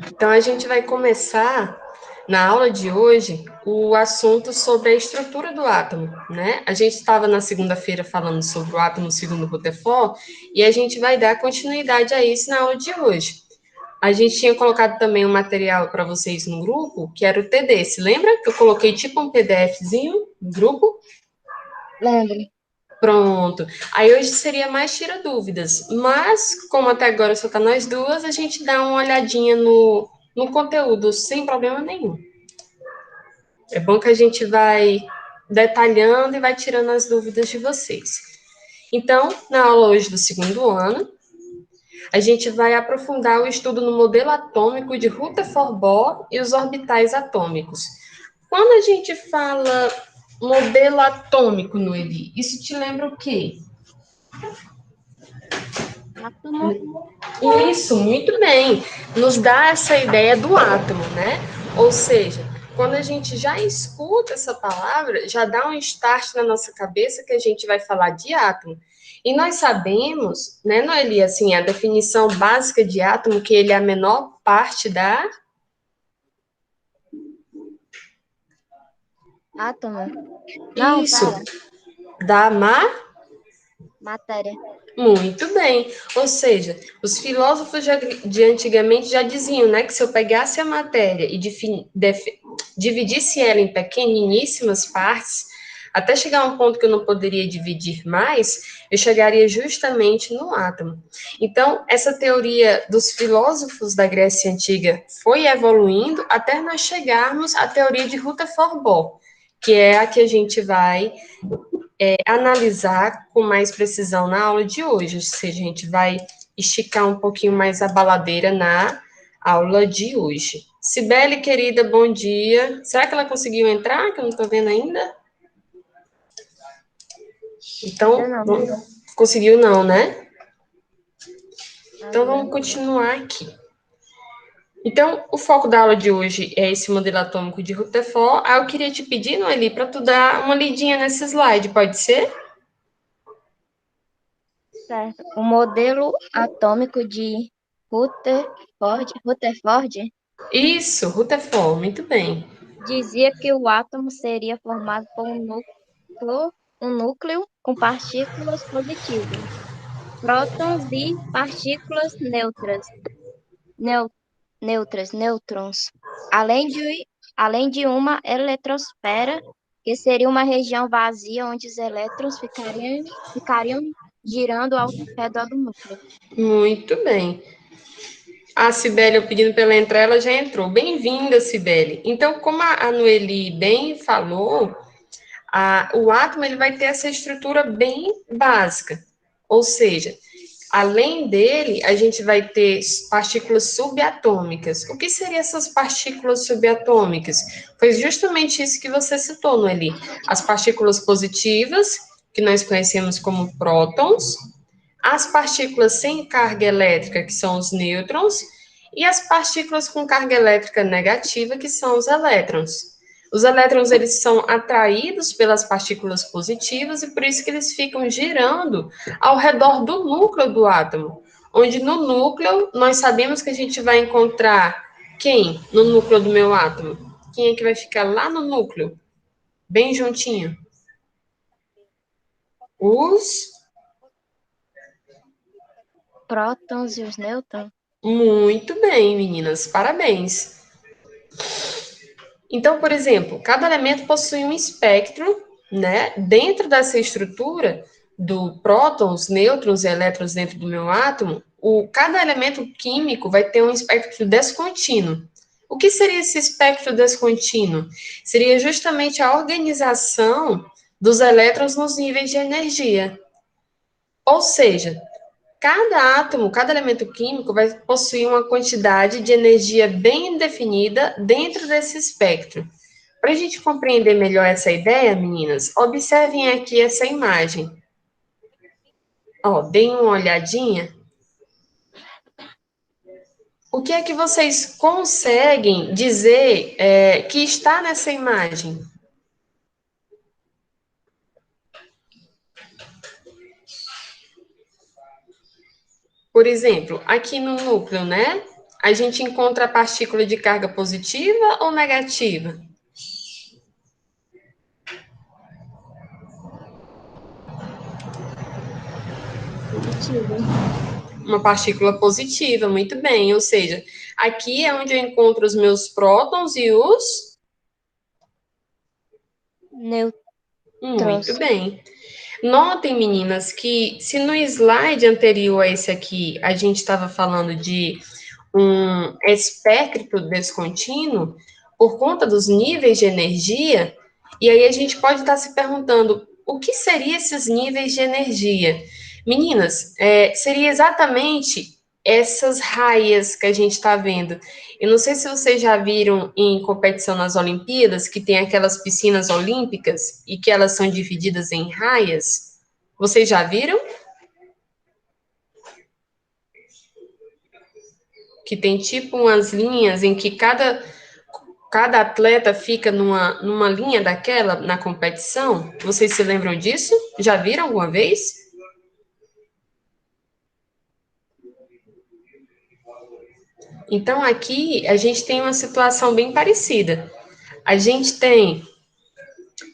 Então, a gente vai começar, na aula de hoje, o assunto sobre a estrutura do átomo, né? A gente estava na segunda-feira falando sobre o átomo segundo Rutherford, e a gente vai dar continuidade a isso na aula de hoje. A gente tinha colocado também um material para vocês no grupo, que era o TD. Se lembra que eu coloquei tipo um PDFzinho no grupo? Lembro. Pronto. Aí hoje seria mais tira dúvidas, mas como até agora só tá nós duas, a gente dá uma olhadinha no conteúdo sem problema nenhum. É bom que a gente vai detalhando e vai tirando as dúvidas de vocês. Então, na aula hoje do segundo ano, a gente vai aprofundar o estudo no modelo atômico de Rutherford-Bohr e os orbitais atômicos. Quando a gente fala modelo atômico, Noeli, isso te lembra o quê? Átomo. Isso, muito bem. Nos dá essa ideia do átomo, né? Ou seja, quando a gente já escuta essa palavra, já dá um start na nossa cabeça que a gente vai falar de átomo. E nós sabemos, né, Noeli, assim, a definição básica de átomo, que ele é a menor parte da... Átomo. Não, Isso, pera. da ma... Matéria. Muito bem. Ou seja, os filósofos de antigamente já diziam, né, que se eu pegasse a matéria e dividisse ela em pequeniníssimas partes, até chegar a um ponto que eu não poderia dividir mais, eu chegaria justamente no átomo. Então, essa teoria dos filósofos da Grécia Antiga foi evoluindo até nós chegarmos à teoria de Rutherford-Bohr, que é a que a gente vai analisar com mais precisão na aula de hoje. Ou seja, a gente vai esticar um pouquinho mais a baladeira na aula de hoje. Cibele, querida, bom dia. Será que ela conseguiu entrar? Que eu não estou vendo ainda. Ainda Então, não. conseguiu não, né? Então, Agora. vamos continuar aqui. Então, o foco da aula de hoje é esse modelo atômico de Rutherford. Eu queria te pedir, Noeli, para tu dar uma lidinha nesse slide, pode ser? Certo. O modelo atômico de Rutherford Isso, Rutherford, muito bem. dizia que o átomo seria formado por um núcleo com partículas positivas, prótons e partículas neu- nêutrons, além de, além de uma eletrosfera, que seria uma região vazia onde os elétrons ficariam girando ao redor do núcleo. Muito bem. A Cibele, eu pedindo para ela entrar, ela já entrou. Bem-vinda, Cibele. Então, como a Noeli bem falou, o átomo ele vai ter essa estrutura bem básica. Ou seja, além dele, a gente vai ter partículas subatômicas. O que seriam essas partículas subatômicas? Foi justamente isso que você citou, Noeli. As partículas positivas, que nós conhecemos como prótons, as partículas sem carga elétrica, que são os nêutrons, e as partículas com carga elétrica negativa, que são os elétrons. Os elétrons eles são atraídos pelas partículas positivas e por isso que eles ficam girando ao redor do núcleo do átomo, onde no núcleo nós sabemos que a gente vai encontrar quem no núcleo do meu átomo? Quem é que vai ficar lá no núcleo, bem juntinho? Os Prótons e os nêutrons. Muito bem, meninas, parabéns. Então, por exemplo, cada elemento possui um espectro, né? Dentro dessa estrutura do prótons, nêutrons e elétrons dentro do meu átomo, cada elemento químico vai ter um espectro descontínuo. O que seria esse espectro descontínuo? Seria justamente a organização dos elétrons nos níveis de energia. Ou seja, cada átomo, cada elemento químico vai possuir uma quantidade de energia bem definida dentro desse espectro. Para a gente compreender melhor essa ideia, meninas, observem aqui essa imagem. Ó, deem uma olhadinha. O que é que vocês conseguem dizer que está nessa imagem? Por exemplo, aqui no núcleo, né? a gente encontra a partícula de carga positiva ou negativa? Positivo. Uma partícula positiva, muito bem. Ou seja, aqui é onde eu encontro os meus prótons e os. Muito Nêutrons. bem. Notem, meninas, que se no slide anterior a esse aqui a gente estava falando de um espectro descontínuo, por conta dos níveis de energia, e aí a gente pode estar se perguntando o que seriam esses níveis de energia? Meninas, seria exatamente essas raias que a gente está vendo. Eu não sei se vocês já viram em competição nas Olimpíadas, que tem aquelas piscinas olímpicas e que elas são divididas em raias. Vocês já viram? Que tem tipo umas linhas em que cada atleta fica numa linha daquela na competição. Vocês se lembram disso? Já viram alguma vez? Então, aqui a gente tem uma situação bem parecida. A gente tem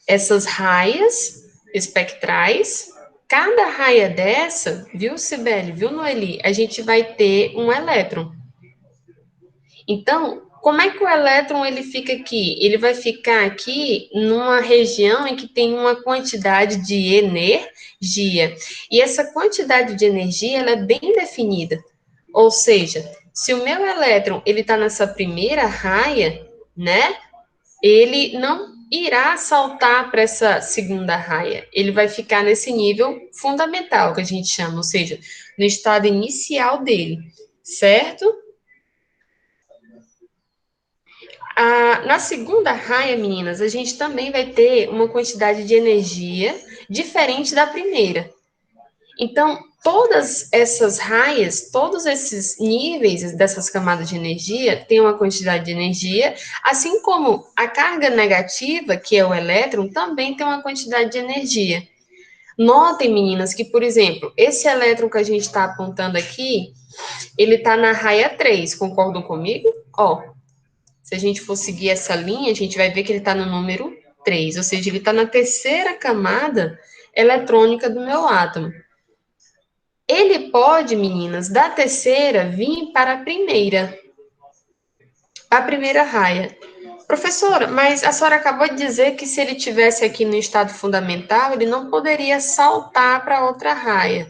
essas raias espectrais. Cada raia dessa, viu, Sibeli, viu, Noeli? A gente vai ter um elétron. Então, como é que o elétron ele fica aqui? Ele vai ficar aqui numa região em que tem uma quantidade de energia. E essa quantidade de energia ela é bem definida. Ou seja, se o meu elétron ele está nessa primeira raia, né? Ele não irá saltar para essa segunda raia. Ele vai ficar nesse nível fundamental que a gente chama, ou seja, no estado inicial dele, certo? Na segunda raia, meninas, a gente também vai ter uma quantidade de energia diferente da primeira. Então, todas essas raias, todos esses níveis dessas camadas de energia têm uma quantidade de energia, assim como a carga negativa, que é o elétron, também tem uma quantidade de energia. Notem, meninas, que, por exemplo, esse elétron que a gente está apontando aqui, ele está na raia 3, concordam comigo? Ó, se a gente for seguir essa linha, a gente vai ver que ele está no número 3, ou seja, ele está na terceira camada eletrônica do meu átomo. Ele pode, meninas, da terceira vir para a primeira raia. Professora, mas a senhora acabou de dizer que se ele tivesse aqui no estado fundamental, ele não poderia saltar para outra raia.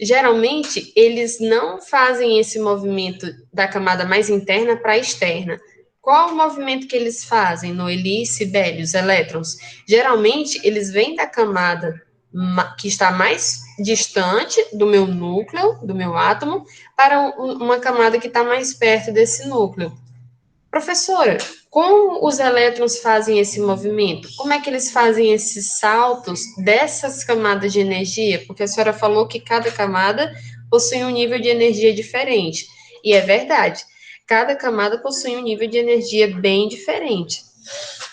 Geralmente eles não fazem esse movimento da camada mais interna para a externa. Qual o movimento que eles fazem no Eli, Sibeli, os elétrons? Geralmente eles vêm da camada que está mais distante do meu núcleo, do meu átomo, para uma camada que está mais perto desse núcleo. Professora, como os elétrons fazem esse movimento? Como é que eles fazem esses saltos dessas camadas de energia? Porque a senhora falou que cada camada possui um nível de energia diferente. E é verdade, cada camada possui um nível de energia bem diferente.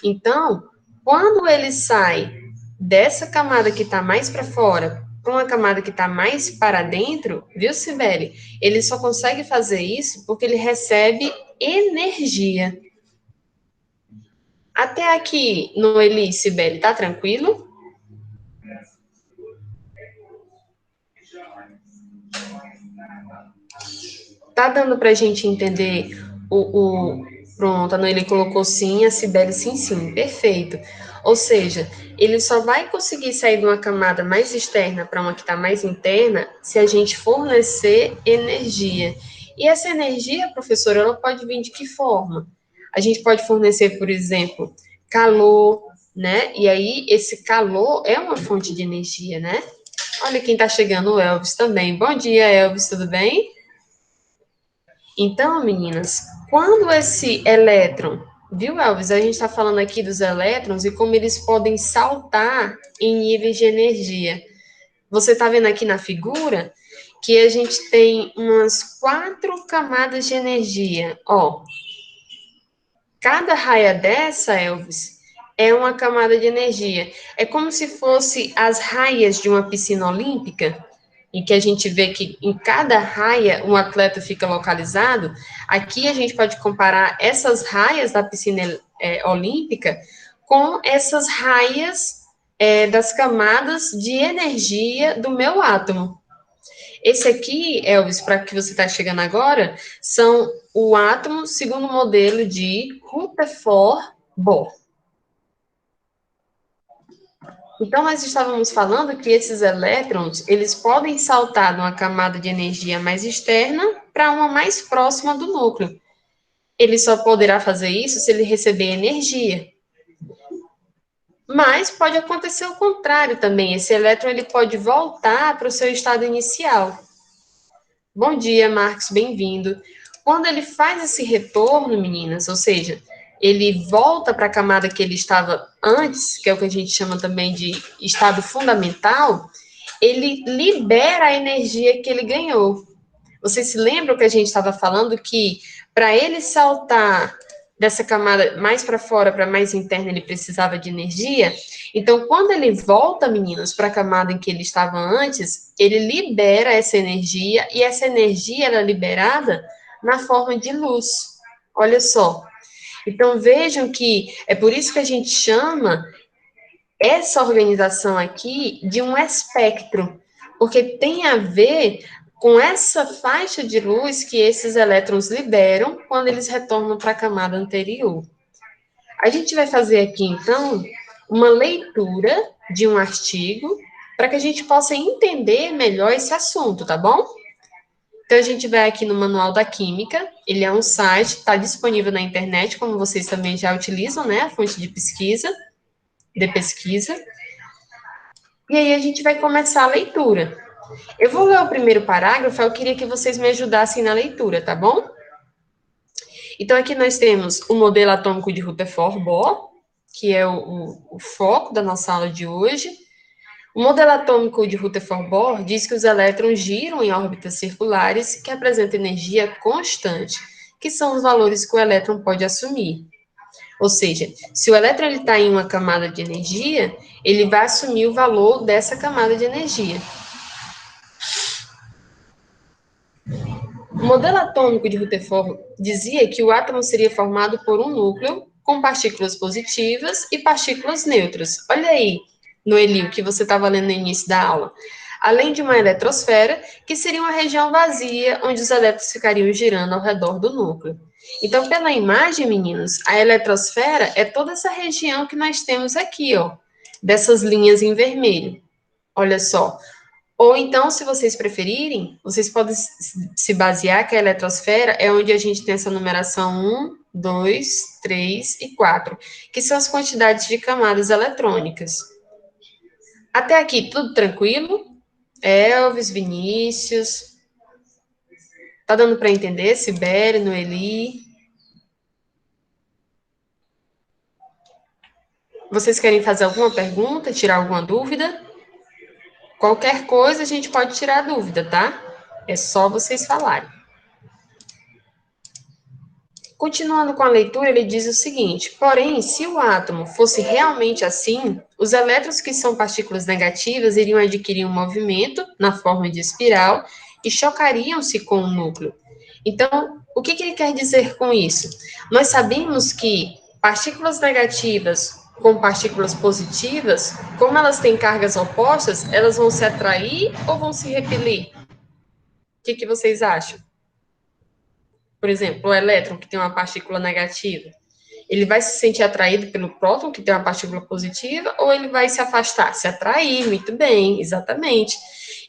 Então, quando ele sai dessa camada que está mais para fora para uma camada que está mais para dentro, viu, Sibeli? Ele só consegue fazer isso porque ele recebe energia. Até aqui, Noeli, Sibeli, tá tranquilo? Tá dando para a gente entender Pronto, a Noeli colocou sim, a Sibeli sim, sim, perfeito. Ou seja, ele só vai conseguir sair de uma camada mais externa para uma que está mais interna se a gente fornecer energia. E essa energia, professora, ela pode vir de que forma? A gente pode fornecer, por exemplo, calor, né? E aí, esse calor é uma fonte de energia, né? Olha quem está chegando, o Elvis também. Bom dia, Elvis, tudo bem? Então, meninas, quando esse elétron, viu, Elvis? A gente está falando aqui dos elétrons e como eles podem saltar em níveis de energia. Você está vendo aqui na figura que a gente tem umas 4 camadas de energia. Ó, cada raia dessa, Elvis, é uma camada de energia. É como se fosse as raias de uma piscina olímpica. em que a gente vê que em cada raia um atleta fica localizado, aqui a gente pode comparar essas raias da piscina olímpica com essas raias das camadas de energia do meu átomo. Esse aqui, Elvis, para que você está chegando agora, são o átomo segundo o modelo de Rutherford-Bohr. Então, nós estávamos falando que esses elétrons, eles podem saltar de uma camada de energia mais externa para uma mais próxima do núcleo. Ele só poderá fazer isso se ele receber energia. Mas pode acontecer o contrário também. Esse elétron ele pode voltar para o seu estado inicial. Bom dia, Marcos, bem-vindo. Quando ele faz esse retorno, meninas, ou seja, ele volta para a camada que ele estava antes, que é o que a gente chama também de estado fundamental, ele libera a energia que ele ganhou. Vocês se lembram que a gente estava falando que para ele saltar dessa camada mais para fora para mais interna, ele precisava de energia? Então, quando ele volta, meninos, para a camada em que ele estava antes, ele libera essa energia, e essa energia era liberada na forma de luz. Olha só. Então, vejam que é por isso que a gente chama essa organização aqui de um espectro, porque tem a ver com essa faixa de luz que esses elétrons liberam quando eles retornam para a camada anterior. A gente vai fazer aqui, então, uma leitura de um artigo para que a gente possa entender melhor esse assunto, tá bom? Então, a gente vai aqui no Manual da Química, ele é um site, está disponível na internet, como vocês também já utilizam, né, a fonte de pesquisa. E aí a gente vai começar a leitura. Eu vou ler o primeiro parágrafo, eu queria que vocês me ajudassem na leitura, tá bom? Então, aqui nós temos o modelo atômico de Rutherford-Bohr, que é o foco da nossa aula de hoje. O modelo atômico de Rutherford-Bohr diz que os elétrons giram em órbitas circulares que apresentam energia constante, que são os valores que o elétron pode assumir. Ou seja, se o elétron está em uma camada de energia, ele vai assumir o valor dessa camada de energia. O modelo atômico de Rutherford dizia que o átomo seria formado por um núcleo com partículas positivas e partículas neutras. Olha aí, Noeli, o que você estava lendo no início da aula. Além de uma eletrosfera, que seria uma região vazia, onde os elétrons ficariam girando ao redor do núcleo. Então, pela imagem, meninos, a eletrosfera é toda essa região que nós temos aqui, ó, dessas linhas em vermelho. Olha só. Ou então, se vocês preferirem, vocês podem se basear que a eletrosfera é onde a gente tem essa numeração 1, 2, 3 e 4, que são as quantidades de camadas eletrônicas. Até aqui, tudo tranquilo? Elvis, Vinícius. Tá dando para entender? Sibeli, Noeli. Vocês querem fazer alguma pergunta, tirar alguma dúvida? Qualquer coisa a gente pode tirar a dúvida, tá? É só vocês falarem. Continuando com a leitura, ele diz o seguinte: porém, se o átomo fosse realmente assim, os elétrons que são partículas negativas iriam adquirir um movimento na forma de espiral e chocariam-se com o núcleo. Então, o que ele quer dizer com isso? Nós sabemos que partículas negativas com partículas positivas, como elas têm cargas opostas, elas vão se atrair ou vão se repelir? O que vocês acham? Por exemplo, o elétron, que tem uma partícula negativa, ele vai se sentir atraído pelo próton, que tem uma partícula positiva, ou ele vai se afastar? Se atrair, muito bem, exatamente.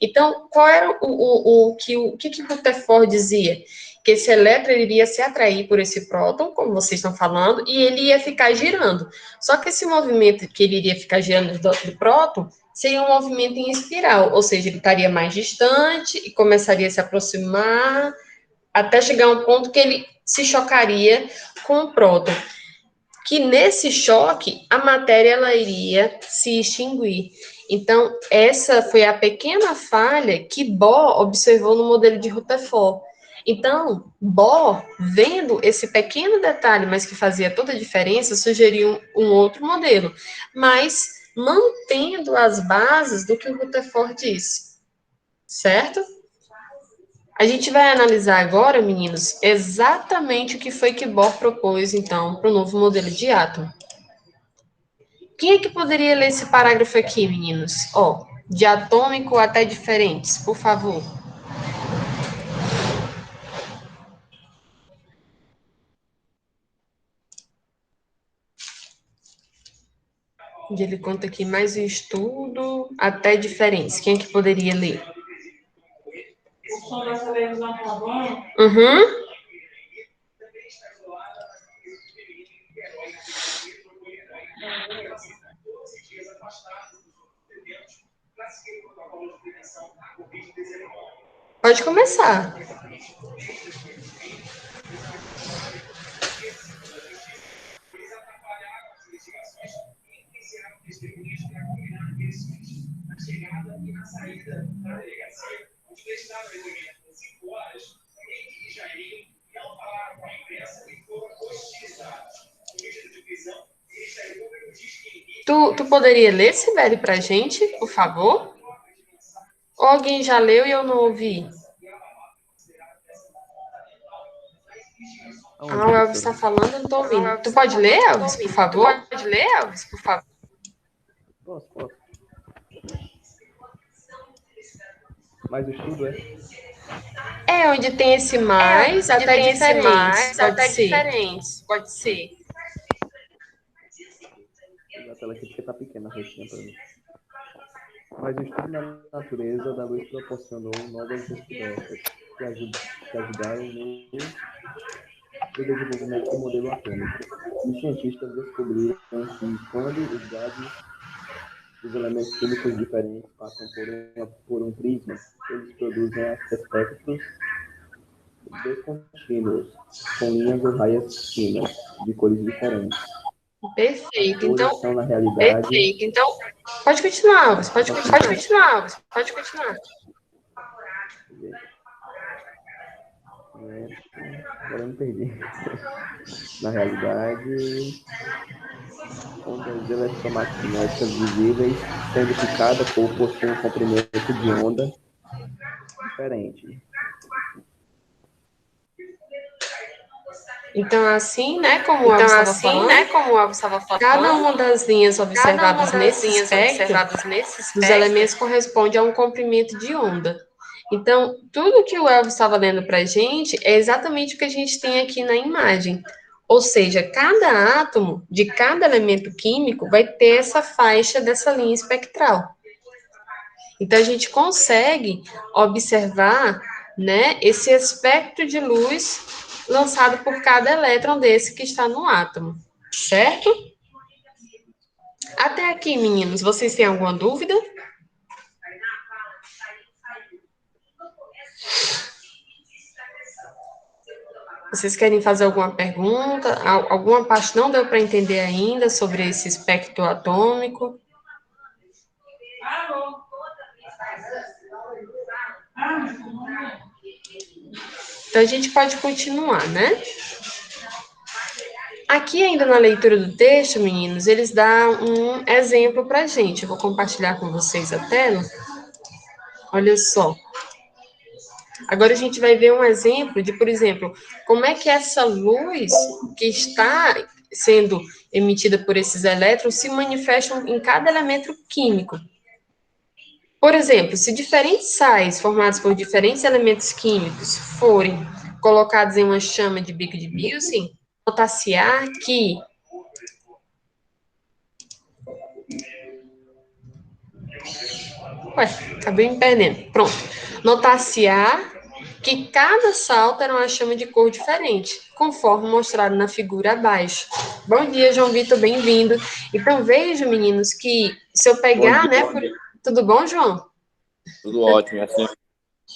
Então, qual era o que Rutherford dizia? Que esse elétron iria se atrair por esse próton, como vocês estão falando, e ele ia ficar girando. Só que esse movimento que ele iria ficar girando do próton seria um movimento em espiral, ou seja, ele estaria mais distante e começaria a se aproximar, até chegar a um ponto que ele se chocaria com o próton. Que nesse choque, a matéria ela iria se extinguir. Então, essa foi a pequena falha que Bohr observou no modelo de Rutherford. Então, Bohr, vendo esse pequeno detalhe, mas que fazia toda a diferença, sugeriu um outro modelo, mas mantendo as bases do que o Rutherford disse. certo? A gente vai analisar agora, meninos, exatamente o que foi que Bohr propôs, então, para o novo modelo de átomo. Quem é que poderia ler esse parágrafo aqui, meninos? Ó, de atômico até diferentes, por favor. E ele conta aqui mais um estudo até diferentes. Quem é que poderia ler? Uhum. Pode começar. Tu poderia ler, Sibeli, para a gente, por favor? Ou alguém já leu e eu não ouvi? Aonde, O Elvis está professora? falando, eu não estou ouvindo. Tu pode ler, Elvis, por favor? Pode ler, Elvis, por favor? Posso. Mas o estudo É onde tem esse mais, até diferentes. Pode ser. pode ser. A tela aqui porque tá pequena a roxinha para mim. Mas o estudo na natureza da luz proporcionou novas descobertas que ajudaram no desenvolvimento do modelo atômico. Os cientistas descobriram que quando os gases, os elementos químicos diferentes passam por um prisma, eles produzem espectros descontínuos, com linhas ou raias finas, de cores diferentes. Perfeito. Então, são, na realidade... Pode continuar, Elvis. Pode continuar, Elvis. Pode continuar. Agora eu me perdi. Na realidade, ondas eletromagnéticas visíveis, sendo que cada cor possui um comprimento de onda diferente. Então, assim, né, como o Elvis estava falando, cada uma das linhas observadas nesse espectro dos elementos corresponde a um comprimento de onda. Então, tudo que o Elvis estava lendo para a gente é exatamente o que a gente tem aqui na imagem. Ou seja, cada átomo de cada elemento químico vai ter essa faixa dessa linha espectral. Então, a gente consegue observar, né, esse espectro de luz lançado por cada elétron desse que está no átomo, certo? Até aqui, meninos, vocês têm alguma dúvida? Vocês querem fazer alguma pergunta? Alguma parte não deu para entender ainda sobre esse espectro atômico? Então, a gente pode continuar, né? Aqui, ainda na leitura do texto, meninos, eles dão um exemplo para a gente. Eu vou compartilhar com vocês a tela. Olha só. Agora a gente vai ver um exemplo de, por exemplo, como é que essa luz que está sendo emitida por esses elétrons se manifesta em cada elemento químico. Por exemplo, se diferentes sais formados por diferentes elementos químicos forem colocados em uma chama de bico de Bilsen, notar-se-á que acabei me perdendo. Pronto. Notar-se-á que cada sal terá uma chama de cor diferente, conforme mostrado na figura abaixo. Bom dia, João Vitor, bem-vindo. Então, vejo, meninos, que se eu pegar, né? Tudo bom, João? Tudo ótimo, assim.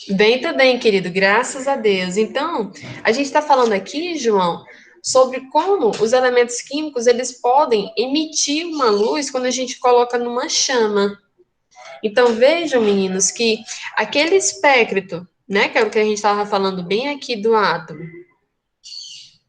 Bem também, querido, graças a Deus. Então, a gente está falando aqui, João, sobre como os elementos químicos eles podem emitir uma luz quando a gente coloca numa chama. Então, vejam, meninos, que aquele espectro, né, que é o que a gente estava falando bem aqui do átomo,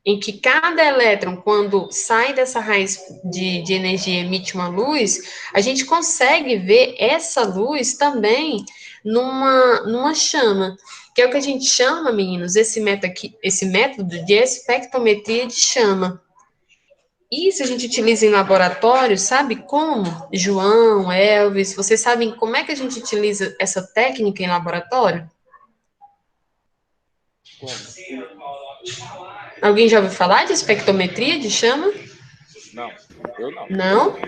em que cada elétron, quando sai dessa raiz de energia, emite uma luz, a gente consegue ver essa luz também numa chama, que é o que a gente chama, meninos, esse método de espectrometria de chama. Isso a gente utiliza em laboratório, sabe como? João, Elvis, vocês sabem como é que a gente utiliza essa técnica em laboratório? Como? Alguém já ouviu falar de espectrometria de chama? Não, eu não. Não?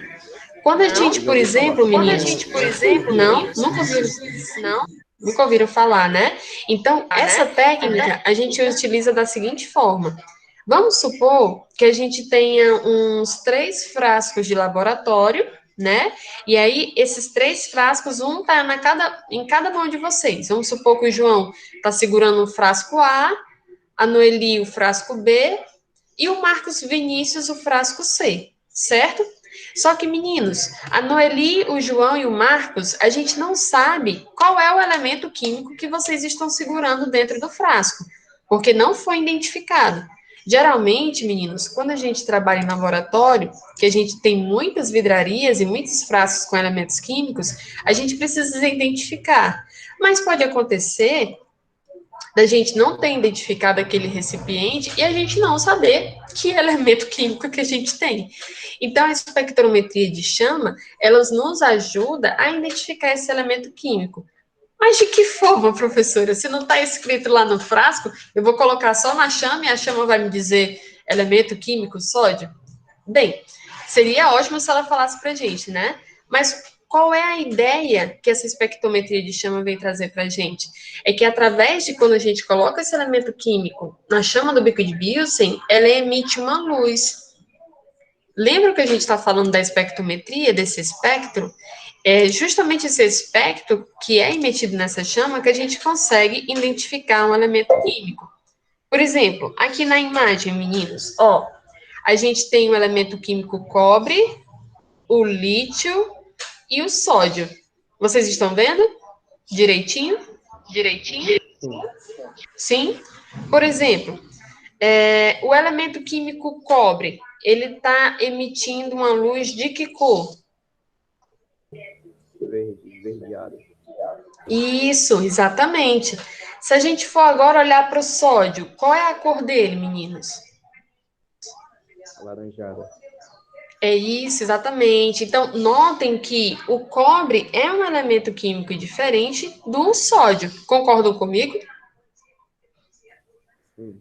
Quando a gente, Eu já por ouvi falar. exemplo, meninos, não, nunca ouviram falar, né? Então, essa técnica a gente utiliza da seguinte forma. Vamos supor que a gente tenha uns 3 frascos de laboratório, né? E aí, esses 3 frascos, um tá em cada mão de vocês. Vamos supor que o João tá segurando o frasco a Noeli o frasco B e o Marcos Vinícius o frasco C, certo? Só que, meninos, a Noeli, o João e o Marcos, a gente não sabe qual é o elemento químico que vocês estão segurando dentro do frasco, porque não foi identificado. Geralmente, meninos, quando a gente trabalha em laboratório, que a gente tem muitas vidrarias e muitos frascos com elementos químicos, a gente precisa identificar. Mas pode acontecer da gente não ter identificado aquele recipiente e a gente não saber que elemento químico que a gente tem. Então, a espectrometria de chama, elas nos ajuda a identificar esse elemento químico. Mas de que forma, professora? Se não está escrito lá no frasco, eu vou colocar só na chama e a chama vai me dizer elemento químico, sódio? Bem, seria ótimo se ela falasse para a gente, né? Mas qual é a ideia que essa espectrometria de chama vem trazer para a gente? É que através de quando a gente coloca esse elemento químico na chama do bico de Bilsen, ela emite uma luz. Lembra que a gente está falando da espectrometria, desse espectro? É justamente esse espectro que é emitido nessa chama que a gente consegue identificar um elemento químico. Por exemplo, aqui na imagem, meninos, ó, a gente tem o elemento químico cobre, o lítio e o sódio. Vocês estão vendo? Direitinho? Direitinho? Sim. Sim? Por exemplo, o elemento químico cobre, ele está emitindo uma luz de que cor? Verde, esverdeado. Isso, exatamente. Se a gente for agora olhar para o sódio, qual é a cor dele, meninos? Alaranjada. É isso, exatamente. Então, notem que o cobre é um elemento químico diferente do sódio. Concordam comigo? Sim.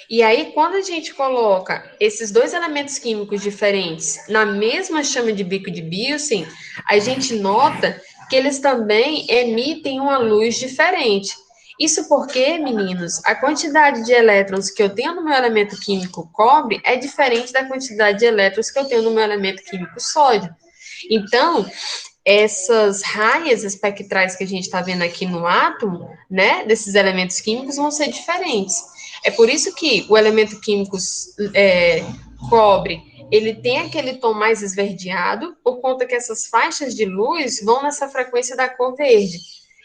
E aí, quando a gente coloca esses dois elementos químicos diferentes na mesma chama de bico de Bilsen, a gente nota que eles também emitem uma luz diferente. Isso porque, meninos, a quantidade de elétrons que eu tenho no meu elemento químico cobre é diferente da quantidade de elétrons que eu tenho no meu elemento químico sódio. Então, essas raias espectrais que a gente está vendo aqui no átomo, né, desses elementos químicos, vão ser diferentes. É por isso que o elemento químico cobre, ele tem aquele tom mais esverdeado, por conta que essas faixas de luz vão nessa frequência da cor verde.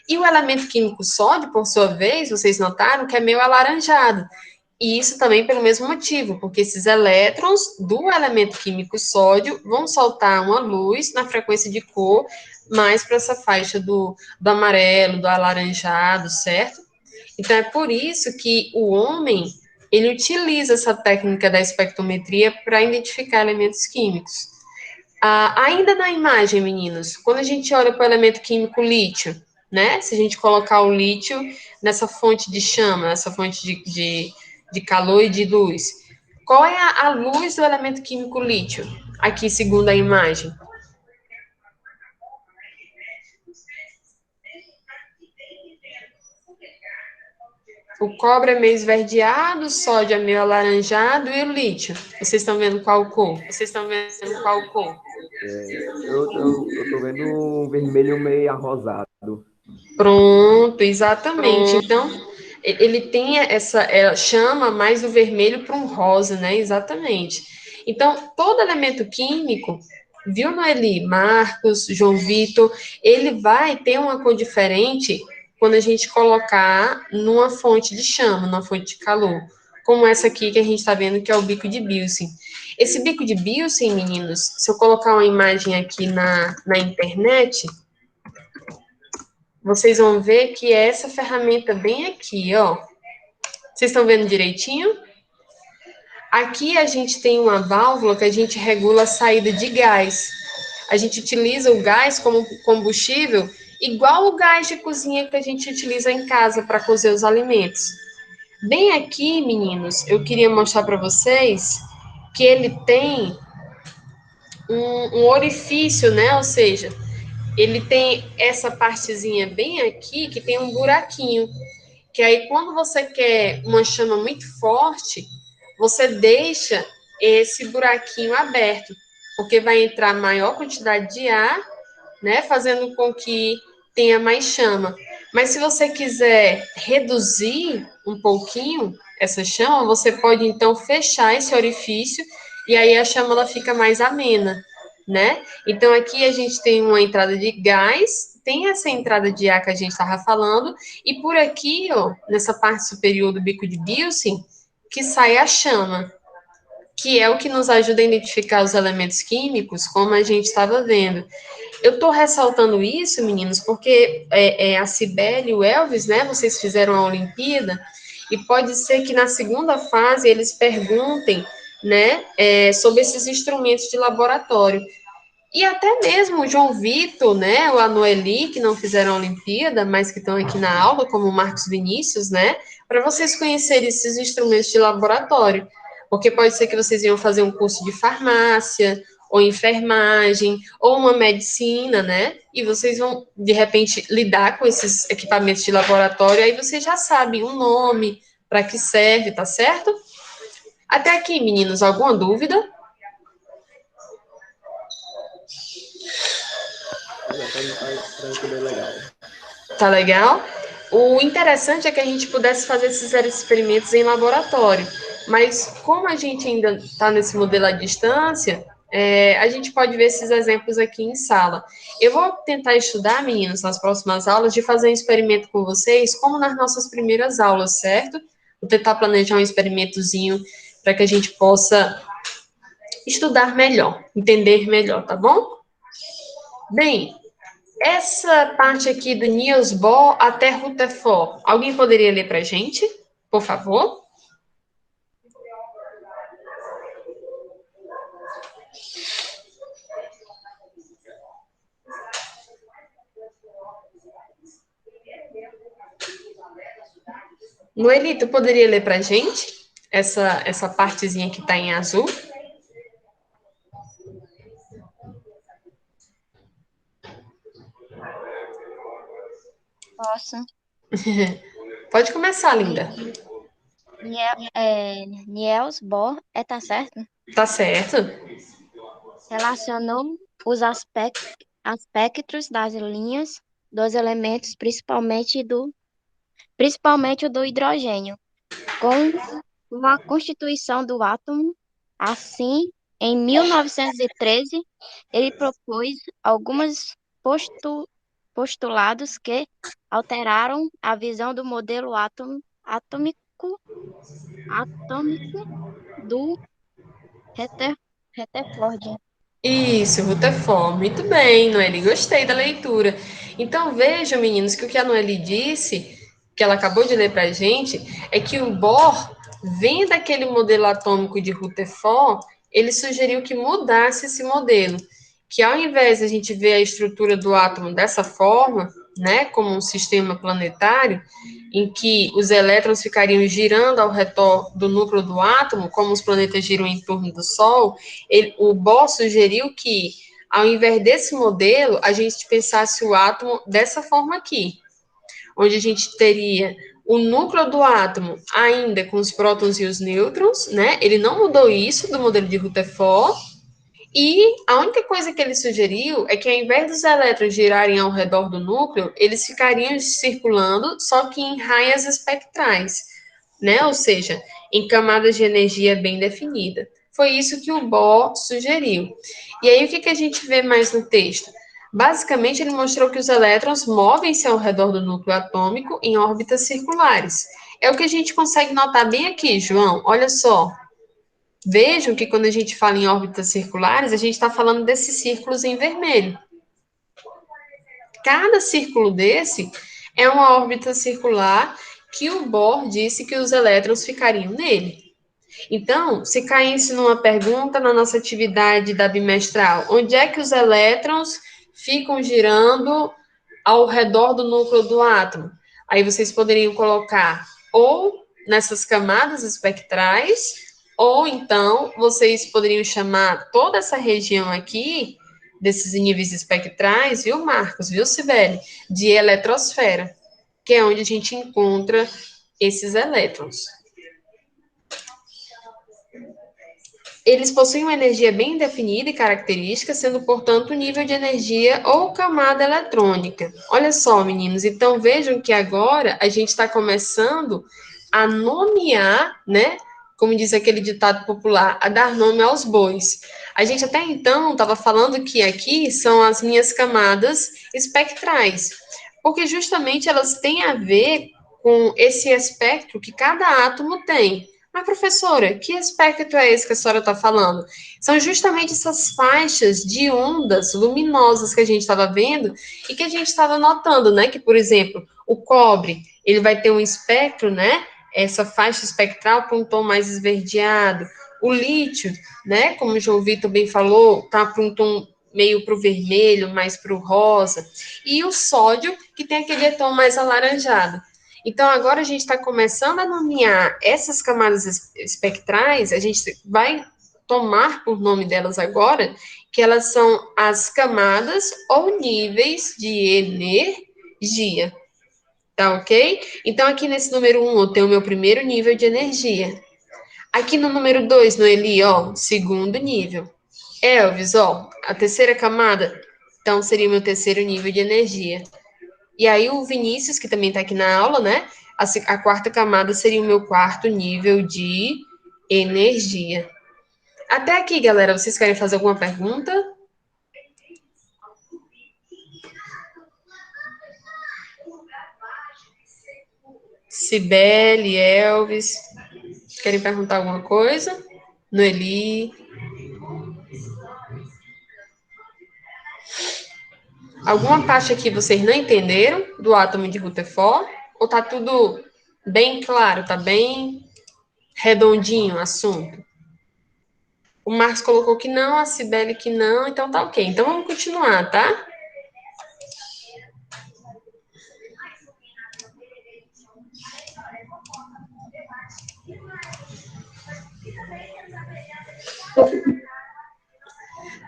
E o elemento químico sódio, por sua vez, vocês notaram que é meio alaranjado. E isso também pelo mesmo motivo, porque esses elétrons do elemento químico sódio vão soltar uma luz na frequência de cor mais para essa faixa do amarelo, do alaranjado, certo? Então, é por isso que o homem, ele utiliza essa técnica da espectrometria para identificar elementos químicos. Ainda na imagem, meninos, quando a gente olha para o elemento químico lítio, né? Se a gente colocar o lítio nessa fonte de chama, nessa fonte de calor e de luz, qual é a luz do elemento químico lítio? Aqui, segundo a imagem. O cobre é meio esverdeado, o sódio é meio alaranjado e o lítio. Vocês estão vendo qual cor? Vocês estão vendo qual cor? Eu tô vendo um vermelho meio arrosado. Pronto, exatamente. Então, ele tem ela chama mais o vermelho para um rosa, né? Exatamente. Então, todo elemento químico, viu, Noeli, Marcos, João Vitor, ele vai ter uma cor diferente quando a gente colocar numa fonte de chama, numa fonte de calor. como essa aqui que a gente está vendo, que é o bico de Bilson. Esse bico de Bilson, meninos, se eu colocar uma imagem aqui na internet, vocês vão ver que é essa ferramenta bem aqui, ó. Vocês estão vendo direitinho? Aqui a gente tem uma válvula que a gente regula a saída de gás. A gente utiliza o gás como combustível, igual o gás de cozinha que a gente utiliza em casa para cozer os alimentos. Bem aqui, meninos, eu queria mostrar para vocês que ele tem um orifício, né? Ou seja, ele tem essa partezinha bem aqui que tem um buraquinho. Que aí, quando você quer uma chama muito forte, você deixa esse buraquinho aberto, porque vai entrar maior quantidade de ar, né, fazendo com que tenha mais chama. Mas se você quiser reduzir um pouquinho essa chama, você pode então fechar esse orifício e aí a chama ela fica mais amena, né? Então aqui a gente tem uma entrada de gás, tem essa entrada de ar que a gente estava falando, e por aqui, ó, nessa parte superior do bico de Bilson, que sai a chama, que é o que nos ajuda a identificar os elementos químicos, como a gente estava vendo. Eu estou ressaltando isso, meninos, porque a Cibele e o Elvis, né, vocês fizeram a Olimpíada, e pode ser que na segunda fase eles perguntem, né, sobre esses instrumentos de laboratório. E até mesmo o João Vitor, né, o Anoeli, que não fizeram a Olimpíada, mas que estão aqui na aula, como o Marcos Vinícius, né, para vocês conhecerem esses instrumentos de laboratório. Porque pode ser que vocês iam fazer um curso de farmácia, ou enfermagem, ou uma medicina, né? E vocês vão, de repente, lidar com esses equipamentos de laboratório, aí vocês já sabem o nome, para que serve, tá certo? Até aqui, meninos, alguma dúvida? Tá bem legal. Tá legal? O interessante é que a gente pudesse fazer esses experimentos em laboratório, mas como a gente ainda está nesse modelo à distância, a gente pode ver esses exemplos aqui em sala. Eu vou tentar estudar, meninos, nas próximas aulas, de fazer um experimento com vocês, como nas nossas primeiras aulas, certo? Vou tentar planejar um experimentozinho para que a gente possa estudar melhor, entender melhor, tá bom? Bem, essa parte aqui do Niels Bohr até Rutherford, alguém poderia ler para a gente, por favor? Noeli, tu poderia ler para a gente essa partezinha que está em azul? Posso. Pode começar, linda. Niels Bohr, tá certo? Tá certo? Relacionou os aspectos das linhas dos elementos, principalmente o do hidrogênio, com a constituição do átomo. Assim, em 1913, ele propôs alguns postulados que alteraram a visão do modelo atômico do Rutherford. Isso, Rutherford. Muito bem, Noeli, gostei da leitura. Então, vejam, meninos, que o que a Noeli disse, que ela acabou de ler para a gente, é que o Bohr, vendo aquele modelo atômico de Rutherford, ele sugeriu que mudasse esse modelo, que ao invés de a gente ver a estrutura do átomo dessa forma, né, como um sistema planetário, em que os elétrons ficariam girando ao redor do núcleo do átomo, como os planetas giram em torno do Sol, o Bohr sugeriu que, ao invés desse modelo, a gente pensasse o átomo dessa forma aqui, onde a gente teria o núcleo do átomo ainda com os prótons e os nêutrons, né? Ele não mudou isso do modelo de Rutherford, e a única coisa que ele sugeriu é que, ao invés dos elétrons girarem ao redor do núcleo, eles ficariam circulando, só que em raias espectrais, né? Ou seja, em camadas de energia bem definida. Foi isso que o Bohr sugeriu. E aí, o que a gente vê mais no texto? Basicamente, ele mostrou que os elétrons movem-se ao redor do núcleo atômico em órbitas circulares. É o que a gente consegue notar bem aqui, João. Olha só. Vejam que quando a gente fala em órbitas circulares, a gente está falando desses círculos em vermelho. Cada círculo desse é uma órbita circular que o Bohr disse que os elétrons ficariam nele. Então, se caísse numa pergunta na nossa atividade da bimestral, onde é que os elétrons ficam girando ao redor do núcleo do átomo? Aí vocês poderiam colocar ou nessas camadas espectrais, ou então vocês poderiam chamar toda essa região aqui, desses níveis espectrais, viu, Marcos, viu, Cibele, de eletrosfera, que é onde a gente encontra esses elétrons. Eles possuem uma energia bem definida e característica, sendo, portanto, nível de energia ou camada eletrônica. Olha só, meninos, então vejam que agora a gente está começando a nomear, né? Como diz aquele ditado popular, a dar nome aos bois. A gente até então estava falando que aqui são as minhas camadas espectrais, porque justamente elas têm a ver com esse espectro que cada átomo tem. Mas, professora, que espectro é esse que a senhora está falando? São justamente essas faixas de ondas luminosas que a gente estava vendo e que a gente estava notando, né? Que, por exemplo, o cobre, ele vai ter um espectro, né? Essa faixa espectral para um tom mais esverdeado. O lítio, né? Como o João Vitor bem falou, tá para um tom meio para o vermelho, mais para o rosa. E o sódio, que tem aquele tom mais alaranjado. Então, agora a gente está começando a nomear essas camadas espectrais, a gente vai tomar por nome delas agora, que elas são as camadas ou níveis de energia. Tá ok? Então, aqui nesse número 1, eu tenho o meu primeiro nível de energia. Aqui no número 2, no Eli, ó, segundo nível. Elvis, ó, a terceira camada, então seria o meu terceiro nível de energia. E aí o Vinícius, que também está aqui na aula, né? A quarta camada seria o meu quarto nível de energia. Até aqui, galera, vocês querem fazer alguma pergunta? Cibele, Elvis, querem perguntar alguma coisa? Noeli? Alguma parte aqui vocês não entenderam do átomo de Rutherford? Ou tá tudo bem claro, tá bem redondinho o assunto? O Marcos colocou que não, a Cibele que não, então tá ok. Então vamos continuar, tá?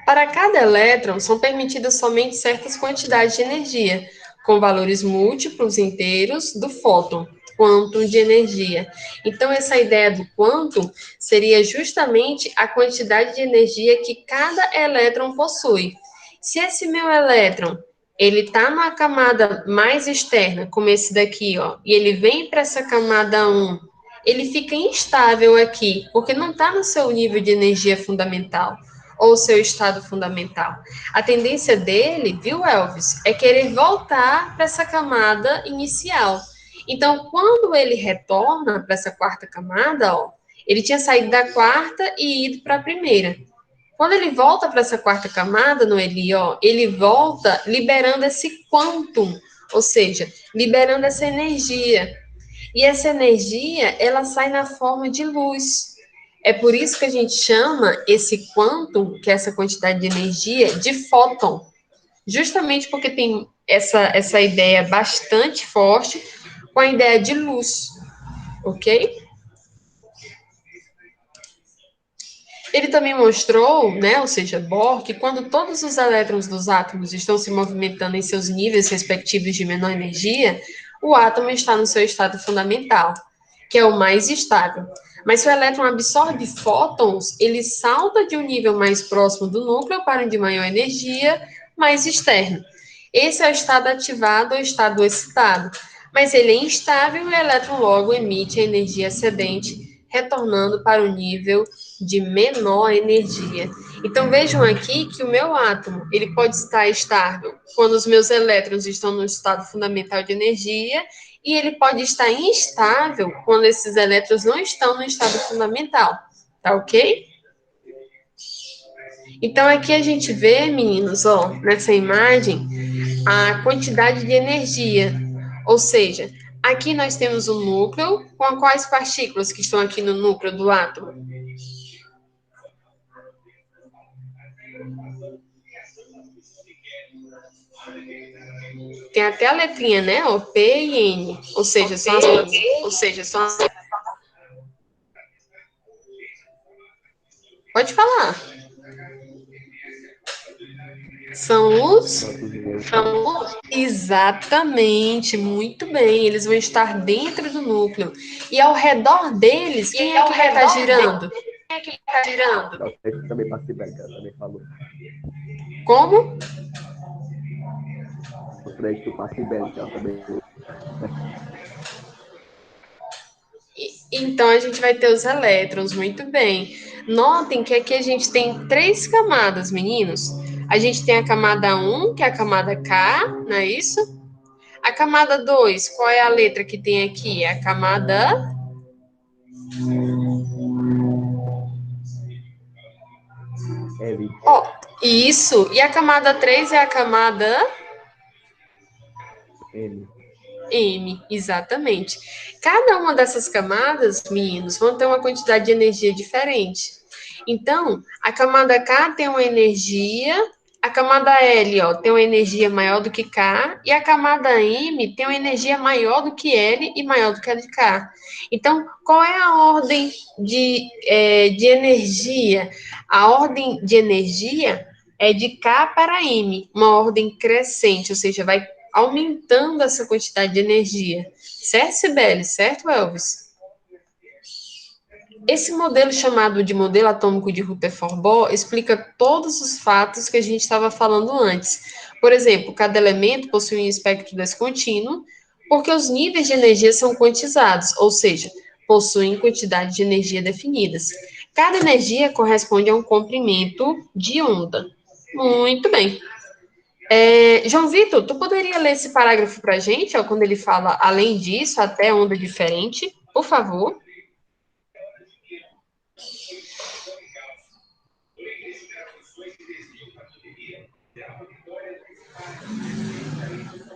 Para cada elétron, são permitidas somente certas quantidades de energia, com valores múltiplos inteiros do fóton, quantum de energia. Então, essa ideia do quantum seria justamente a quantidade de energia que cada elétron possui. Se esse meu elétron ele está numa camada mais externa, como esse daqui, ó, e ele vem para essa camada 1, ele fica instável aqui, porque não está no seu nível de energia fundamental ou seu estado fundamental. A tendência dele, viu, Elvis, é querer voltar para essa camada inicial. Então, quando ele retorna para essa quarta camada, ó, ele tinha saído da quarta e ido para a primeira. Quando ele volta para essa quarta camada, Noeli, ó, ele volta liberando esse quantum, ou seja, liberando essa energia. E essa energia, ela sai na forma de luz. É por isso que a gente chama esse quantum, que é essa quantidade de energia, de fóton. Justamente porque tem essa ideia bastante forte com a ideia de luz, ok? Ele também mostrou, né, ou seja, Bohr, que quando todos os elétrons dos átomos estão se movimentando em seus níveis respectivos de menor energia, o átomo está no seu estado fundamental, que é o mais estável. Mas se o elétron absorve fótons, ele salta de um nível mais próximo do núcleo para um de maior energia, mais externo. Esse é o estado ativado ou estado excitado. Mas ele é instável e o elétron logo emite a energia excedente, retornando para o nível de menor energia. Então vejam aqui que o meu átomo, ele pode estar estável quando os meus elétrons estão no estado fundamental de energia e ele pode estar instável quando esses elétrons não estão no estado fundamental, tá ok? Então, aqui a gente vê, meninos, ó, nessa imagem, a quantidade de energia, ou seja, aqui nós temos o núcleo, com quais partículas que estão aqui no núcleo do átomo? Tem até a letrinha, né? O P e N. Ou seja, são as... Pode falar. Exatamente, muito bem. Eles vão estar dentro do núcleo. E ao redor deles, quem é que vai estar girando? Também participei, ela também falou. Como? O crédito participei, ela também. Então, a gente vai ter os elétrons, muito bem. Notem que aqui a gente tem 3 camadas, meninos. A gente tem a camada 1, que é a camada K, não é isso? A camada 2, qual é a letra que tem aqui? É a camada... L. Ó, isso. E a camada 3 é a camada... M. M, exatamente. Cada uma dessas camadas, meninos, vão ter uma quantidade de energia diferente. Então, a camada K tem uma energia, a camada L, ó, tem uma energia maior do que K, e a camada M tem uma energia maior do que L e maior do que a de K. Então, qual é a ordem de energia? A ordem de energia é de K para M, uma ordem crescente, ou seja, vai aumentando essa quantidade de energia. Certo, Cibele? Certo, Elvis? Esse modelo chamado de modelo atômico de Rutherford-Bohr explica todos os fatos que a gente estava falando antes. Por exemplo, cada elemento possui um espectro descontínuo, porque os níveis de energia são quantizados, ou seja, possuem quantidade de energia definidas. Cada energia corresponde a um comprimento de onda. Muito bem. João Vitor, tu poderia ler esse parágrafo para a gente, ó, quando ele fala, além disso, até onda diferente, por favor?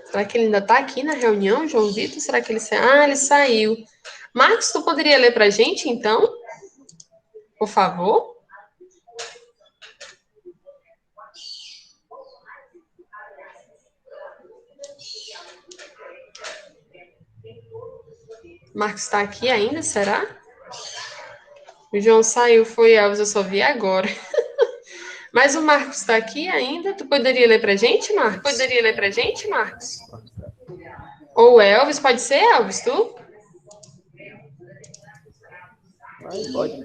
Será que ele ainda está aqui na reunião, João Vitor? Será que ele saiu? Ah, ele saiu. Marcos, tu poderia ler para a gente, então? Por favor? Marcos está aqui ainda, será? O João saiu, foi Elvis, eu só vi agora. Mas o Marcos está aqui ainda? Tu poderia ler para a gente, Marcos? Ou Elvis, pode ser, Elvis, tu? Pode.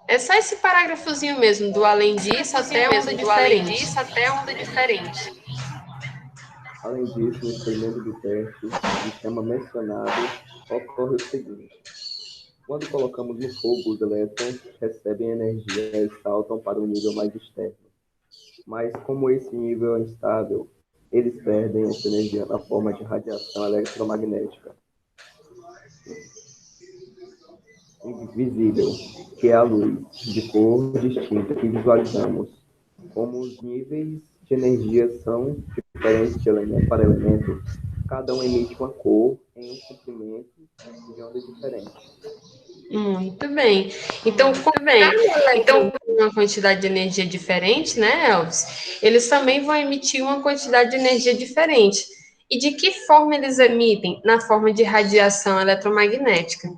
É só esse parágrafozinho mesmo, do além disso até onda diferente. Além disso, no experimento do teste, o sistema mencionado ocorre o seguinte. Quando colocamos no fogo, os elétrons recebem energia e saltam para um nível mais externo. Mas, como esse nível é instável, eles perdem essa energia na forma de radiação eletromagnética invisível, que é a luz, de cor distinta que visualizamos. Como os níveis de energia são diferentes de elemento para elemento, cada um emite uma cor em um comprimento de onda diferente. Muito bem. Então, cada elétron tem uma quantidade de energia diferente, né, Elvis? Eles também vão emitir uma quantidade de energia diferente. E de que forma eles emitem? Na forma de radiação eletromagnética.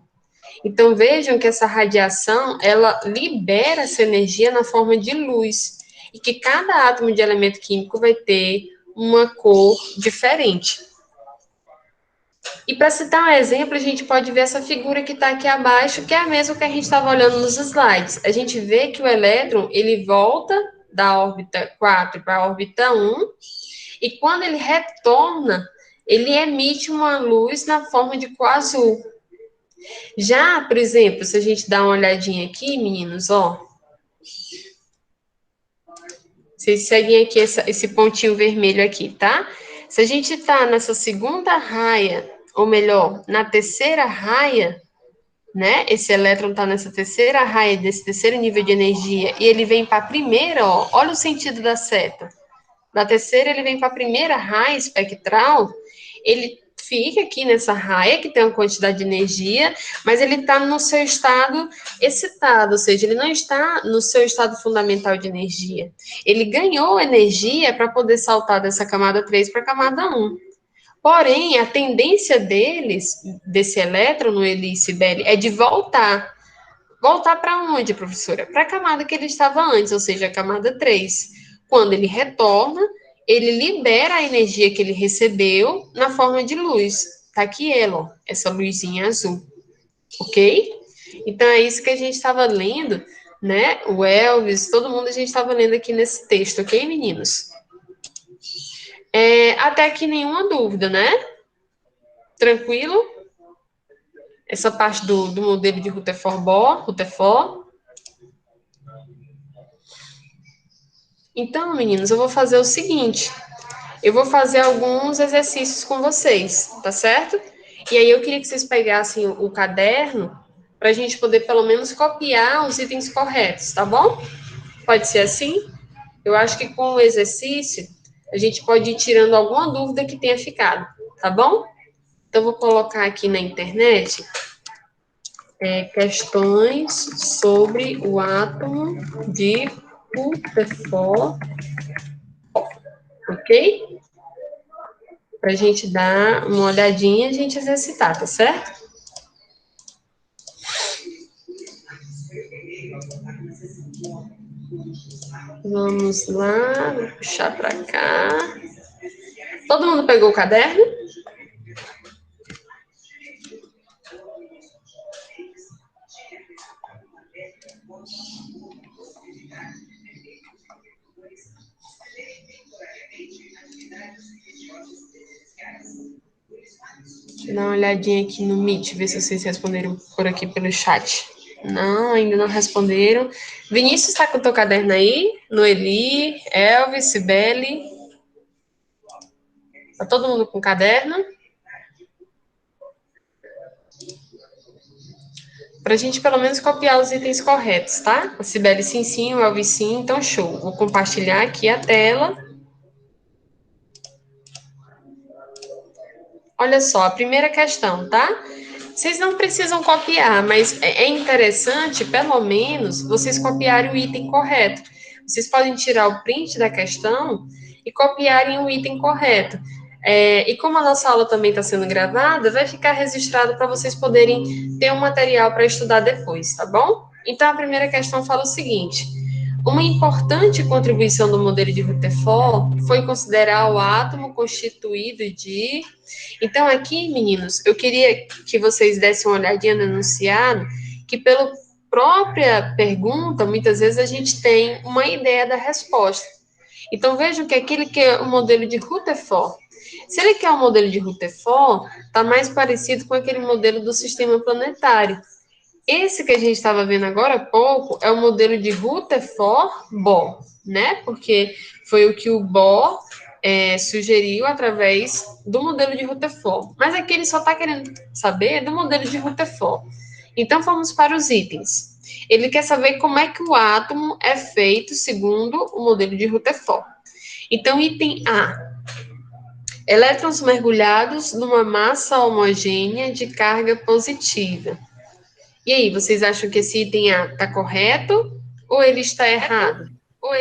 Então, vejam que essa radiação, ela libera essa energia na forma de luz. E que cada átomo de elemento químico vai ter uma cor diferente. E para citar um exemplo, a gente pode ver essa figura que está aqui abaixo, que é a mesma que a gente estava olhando nos slides. A gente vê que o elétron, ele volta da órbita 4 para a órbita 1, e quando ele retorna, ele emite uma luz na forma de cor azul. Já, por exemplo, se a gente dá uma olhadinha aqui, meninos, ó. Vocês seguem aqui esse pontinho vermelho aqui, tá? Se a gente está nessa segunda raia, ou melhor, na terceira raia, né? Esse elétron está nessa terceira raia, desse terceiro nível de energia, e ele vem para a primeira, ó, olha o sentido da seta. Da terceira, ele vem para a primeira raia espectral, ele fica aqui nessa raia, que tem uma quantidade de energia, mas ele está no seu estado excitado, ou seja, ele não está no seu estado fundamental de energia. Ele ganhou energia para poder saltar dessa camada 3 para a camada 1. Porém, a tendência desse elétron no Eli Cibele, é de voltar. Voltar para onde, professora? Para a camada que ele estava antes, ou seja, a camada 3. Quando ele retorna, ele libera a energia que ele recebeu na forma de luz. Está aqui ela, ó, essa luzinha azul. Ok? Então, é isso que a gente estava lendo, né? O Elvis, todo mundo a gente estava lendo aqui nesse texto, ok, meninos? Até aqui nenhuma dúvida, né? Tranquilo? Essa parte do modelo de Rutherford. Então, meninos, eu vou fazer o seguinte. Eu vou fazer alguns exercícios com vocês, tá certo? E aí eu queria que vocês pegassem o caderno para a gente poder pelo menos copiar os itens corretos, tá bom? Pode ser assim? Eu acho que com o exercício a gente pode ir tirando alguma dúvida que tenha ficado, tá bom? Então, vou colocar aqui na internet questões sobre o átomo de Rutherford, ok? Para a gente dar uma olhadinha e a gente exercitar, tá certo? Vamos lá, vou puxar para cá. Todo mundo pegou o caderno? Deixa eu dar uma olhadinha aqui no Meet, ver se vocês responderam por aqui pelo chat. Não, ainda não responderam. Vinícius, está com o teu caderno aí? Noeli, Elvis, Cibele. Está todo mundo com caderno? Para a gente pelo menos copiar os itens corretos, tá? A Cibele sim, o Elvis sim, então show. Vou compartilhar aqui a tela. Olha só, a primeira questão, tá? Vocês não precisam copiar, mas é interessante, pelo menos, vocês copiarem o item correto. Vocês podem tirar o print da questão e copiarem o item correto. E como a nossa aula também está sendo gravada, vai ficar registrado para vocês poderem ter um material para estudar depois, tá bom? Então, a primeira questão fala o seguinte: uma importante contribuição do modelo de Rutherford foi considerar o átomo constituído de... Então, aqui, meninos, eu queria que vocês dessem uma olhadinha no enunciado, que pela própria pergunta, muitas vezes a gente tem uma ideia da resposta. Então, vejam que aquele que é o modelo de Rutherford, se ele quer o modelo de Rutherford, está mais parecido com aquele modelo do sistema planetário. Esse que a gente estava vendo agora há pouco é o modelo de Rutherford-Bohr, né? Porque foi o que o Bohr sugeriu através do modelo de Rutherford. Mas aqui ele só está querendo saber do modelo de Rutherford. Então, vamos para os itens. Ele quer saber como é que o átomo é feito segundo o modelo de Rutherford. Então, item A. Elétrons mergulhados numa massa homogênea de carga positiva. E aí, vocês acham que esse item A está correto ou ele está errado? Eu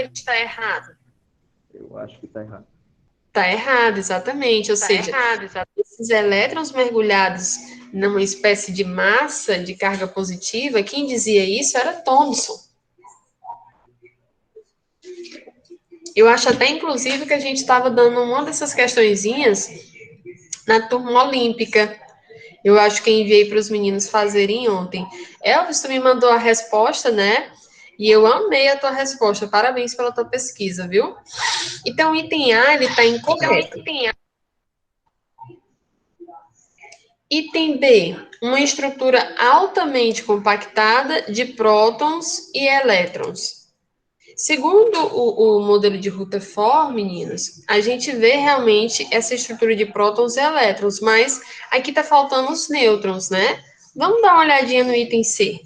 acho que está errado. Está errado, exatamente. Ou seja, esses elétrons mergulhados numa espécie de massa de carga positiva, quem dizia isso era Thomson. Eu acho até, inclusive, que a gente estava dando uma dessas questõezinhas na turma olímpica. Eu acho que enviei para os meninos fazerem ontem. Elvis, tu me mandou a resposta, né? E eu amei a tua resposta. Parabéns pela tua pesquisa, viu? Então, o item A, ele está incorreto. Item B, uma estrutura altamente compactada de prótons e elétrons. Segundo o modelo de Rutherford, meninos, a gente vê realmente essa estrutura de prótons e elétrons, mas aqui está faltando os nêutrons, né? Vamos dar uma olhadinha no item C.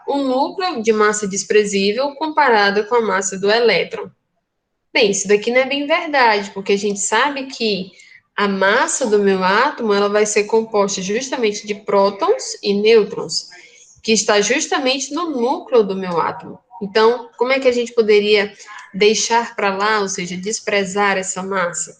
Um núcleo de massa desprezível comparado com a massa do elétron. Bem, isso daqui não é bem verdade, porque a gente sabe que a massa do meu átomo ela vai ser composta justamente de prótons e nêutrons, que está justamente no núcleo do meu átomo. Então, como é que a gente poderia deixar para lá, ou seja, desprezar essa massa?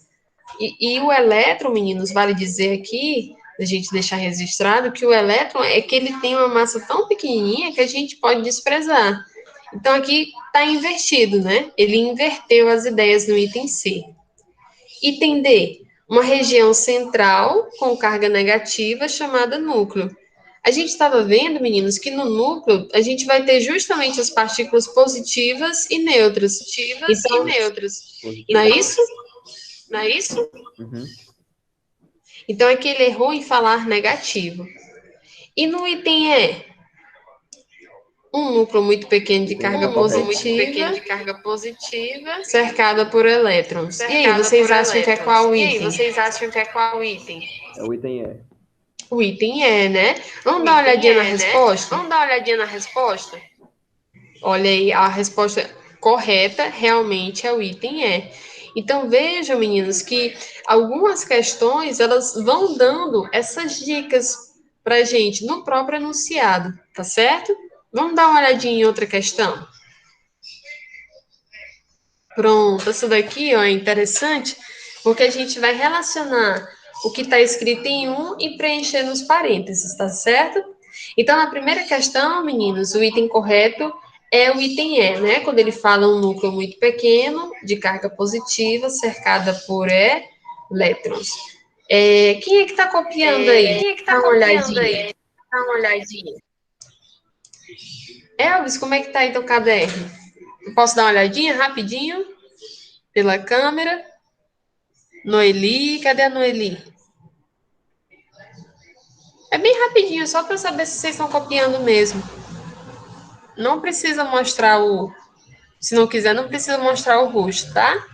E o elétron, meninos, vale dizer aqui, a gente deixar registrado, que o elétron é que ele tem uma massa tão pequenininha que a gente pode desprezar. Então, aqui está invertido, né? Ele inverteu as ideias no item C. Item D, uma região central com carga negativa chamada núcleo. A gente estava vendo, meninos, que no núcleo a gente vai ter justamente as partículas positivas e neutras. Então, não é isso? Não é isso? Uhum. Então, aqui ele errou em falar negativo. E no item E, um núcleo muito pequeno de carga positiva, cercada por elétrons. E aí, vocês acham que é qual item? É o item E. O item E, né? Vamos dar uma olhadinha na resposta? Olha aí, a resposta correta realmente é o item E. Então, vejam, meninos, que algumas questões, elas vão dando essas dicas para a gente no próprio enunciado, tá certo? Vamos dar uma olhadinha em outra questão? Pronto, essa daqui ó, é interessante, porque a gente vai relacionar o que está escrito em um e preencher nos parênteses, tá certo? Então, na primeira questão, meninos, o item correto é o item E, né? Quando ele fala um núcleo muito pequeno, de carga positiva, cercada por elétrons. Quem é que está copiando aí? Dá uma olhadinha. Elvis, como é que tá aí teu caderno? Eu posso dar uma olhadinha rapidinho? Pela câmera? Noeli, cadê a Noeli? É bem rapidinho, só para saber se vocês estão copiando mesmo. Não precisa mostrar o... Se não quiser, não precisa mostrar o rosto, tá? Pra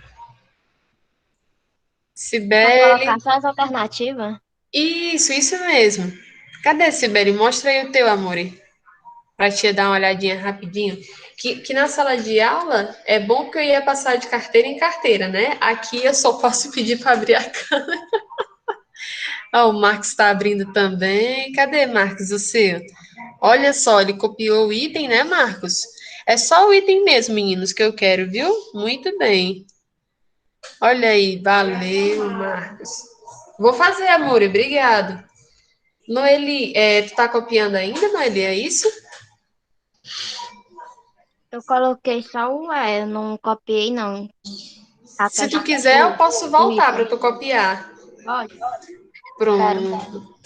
Cibele. colocar só as alternativas? Isso mesmo. Cadê, Cibele? Mostra aí o teu, amore. Para te dar uma olhadinha rapidinho. Que na sala de aula é bom que eu ia passar de carteira em carteira, né? Aqui eu só posso pedir para abrir a câmera. Ah, o Marcos está abrindo também. Cadê, Marcos, o seu? Olha só, ele copiou o item, né, Marcos? É só o item mesmo, meninos, que eu quero, viu? Muito bem. Olha aí, valeu, Marcos. Vou fazer, amor, obrigado. Noeli, tu tá copiando ainda, Noeli, é isso? Eu coloquei só o E, eu não copiei, não. Se tu quiser, eu posso voltar para item. tu copiar. Pode? Quero. Pronto.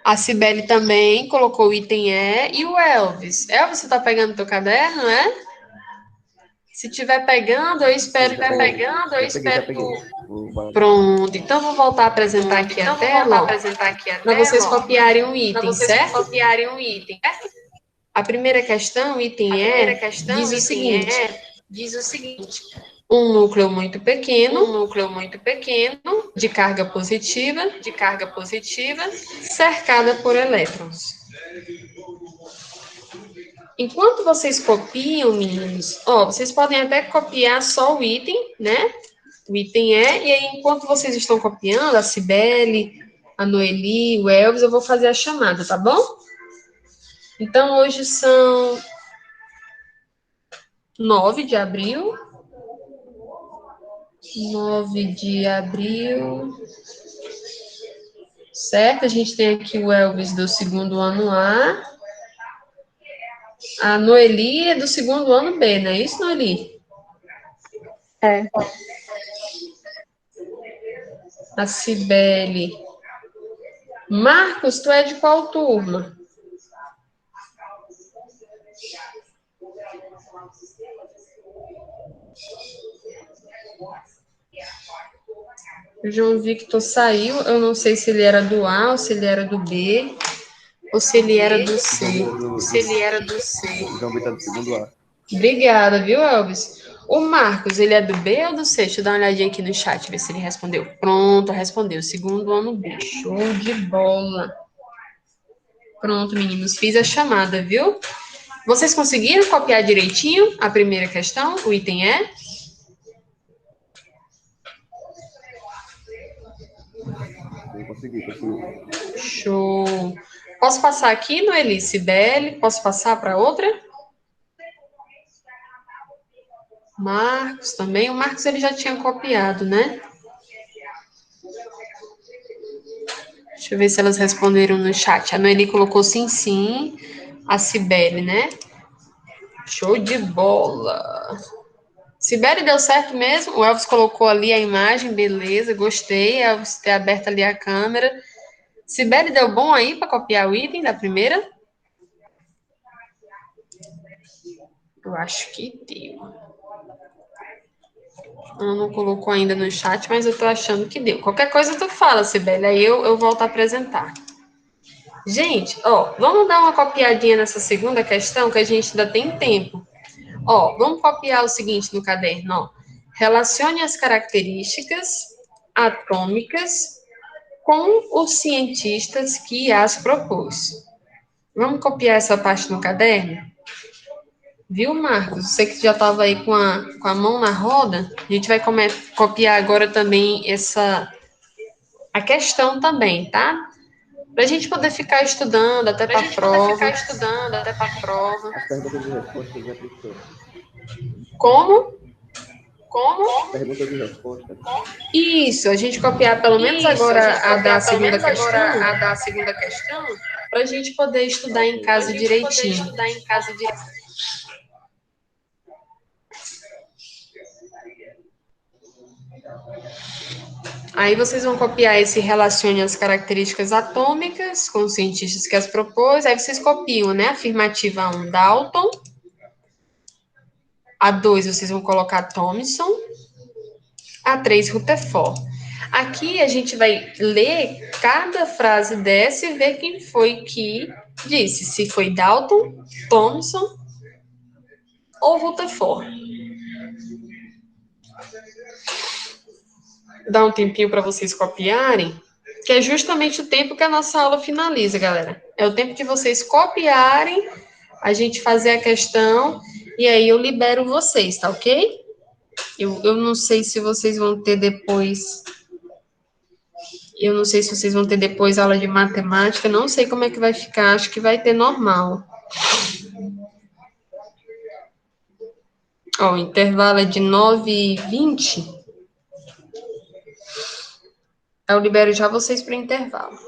A Cibele também colocou o item E. E o Elvis? Elvis, você tá pegando teu caderno, né? Se tiver pegando, eu espero que... Já peguei. Pronto, então vou voltar a apresentar aqui a tela, para vocês copiarem um item, certo? A primeira questão, item E, diz o seguinte: um núcleo muito pequeno, de carga positiva, cercada por elétrons. Enquanto vocês copiam, meninos, vocês podem até copiar só o item, né? O item E, e aí, enquanto vocês estão copiando, a Cibele, a Noeli, o Elvis, eu vou fazer a chamada, tá bom? Então, hoje são 9 de abril. 9 de abril. Certo? A gente tem aqui o Elvis do segundo ano A. A Noeli é do segundo ano B, não é isso, Noeli? É. A Cibele. Marcos, tu é de qual turma? O João Victor saiu, eu não sei se ele era do A, ou se ele era do B, ou se ele era do C. O João Vitor do segundo A. Obrigada, viu, Elvis? O Marcos, ele é do B ou do C? Deixa eu dar uma olhadinha aqui no chat, ver se ele respondeu. Pronto, respondeu. Segundo ano B. Show de bola. Pronto, meninos, fiz a chamada, viu? Vocês conseguiram copiar direitinho a primeira questão? O item é? Eu consegui. Show. Posso passar aqui no Elicibele? Posso passar para outra? Marcos também. O Marcos ele já tinha copiado, né? Deixa eu ver se elas responderam no chat. A Noeli colocou sim, sim. A Cibele, né? Show de bola. Cibele deu certo mesmo? O Elvis colocou ali a imagem, beleza, gostei. Elvis ter aberto ali a câmera. Cibele deu bom aí para copiar o item da primeira? Eu acho que deu. Ela não colocou ainda no chat, mas eu tô achando que deu. Qualquer coisa tu fala, Cibele, aí eu volto a apresentar. Gente, ó, vamos dar uma copiadinha nessa segunda questão, que a gente ainda tem tempo. Ó, vamos copiar o seguinte no caderno, ó. Relacione as características atômicas com os cientistas que as propôs. Vamos copiar essa parte no caderno? Viu, Marcos? Você que já estava aí com a mão na roda, a gente vai copiar agora também a questão também, tá? Para a gente poder ficar estudando até para a prova. As perguntas e respostas, né, professor? Como? Perguntas e respostas. Isso, a gente copiar pelo menos agora a da segunda questão, para a gente poder estudar em casa direitinho. Aí vocês vão copiar esse relacione as características atômicas com os cientistas que as propôs. Aí vocês copiam, né? Afirmativa 1, Dalton. A 2, vocês vão colocar Thomson. A 3, Rutherford. Aqui a gente vai ler cada frase dessa e ver quem foi que disse. Se foi Dalton, Thomson ou Rutherford. Dá um tempinho para vocês copiarem, que é justamente o tempo que a nossa aula finaliza, galera. É o tempo que vocês copiarem, a gente fazer a questão, e aí eu libero vocês, tá ok? Eu não sei se vocês vão ter depois... Eu não sei se vocês vão ter depois aula de matemática, não sei como é que vai ficar, acho que vai ter normal. Ó, o intervalo é de 9h20. Eu libero já vocês para o intervalo.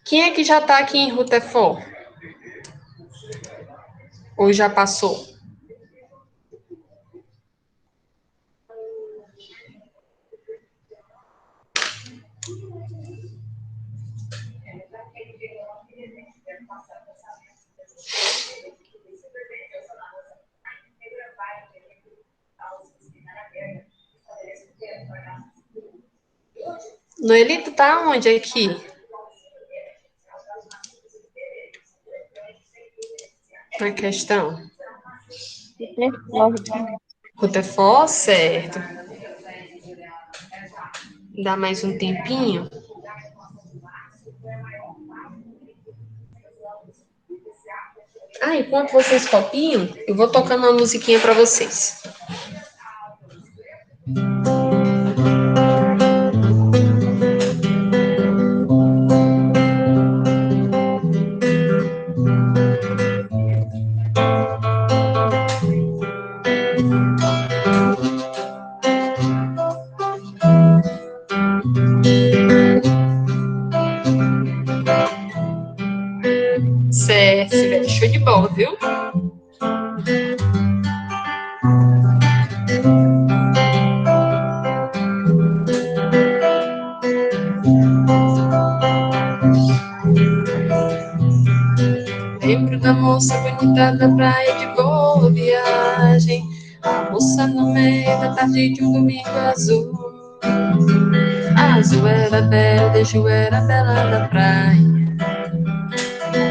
Quem é que já está aqui em Rutherford? Ou já passou? Noelito tá onde aqui? Na questão. Rutherford, certo. Dá mais um tempinho. Ah, enquanto vocês copiam, eu vou tocando uma musiquinha para vocês. Certo, Sibeli, show de bola, viu? Lembro da moça bonita da praia de boa viagem, a moça no meio da tarde de um domingo azul. A azul era bela, Ju era bela da praia.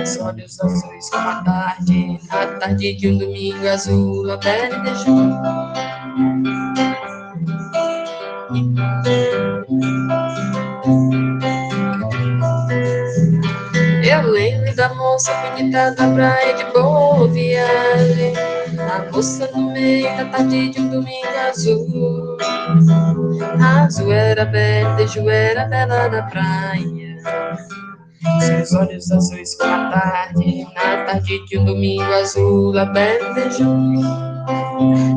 Seus olhos azuis como a tarde, na tarde de um domingo azul, a pele deixou. Eu lembro da moça bonita da praia de boa viagem, a moça no meio da tarde de um domingo azul. Azul era bela, Deju era bela na praia. Seus olhos azuis como a tarde, na tarde de um domingo azul. La belle Deju,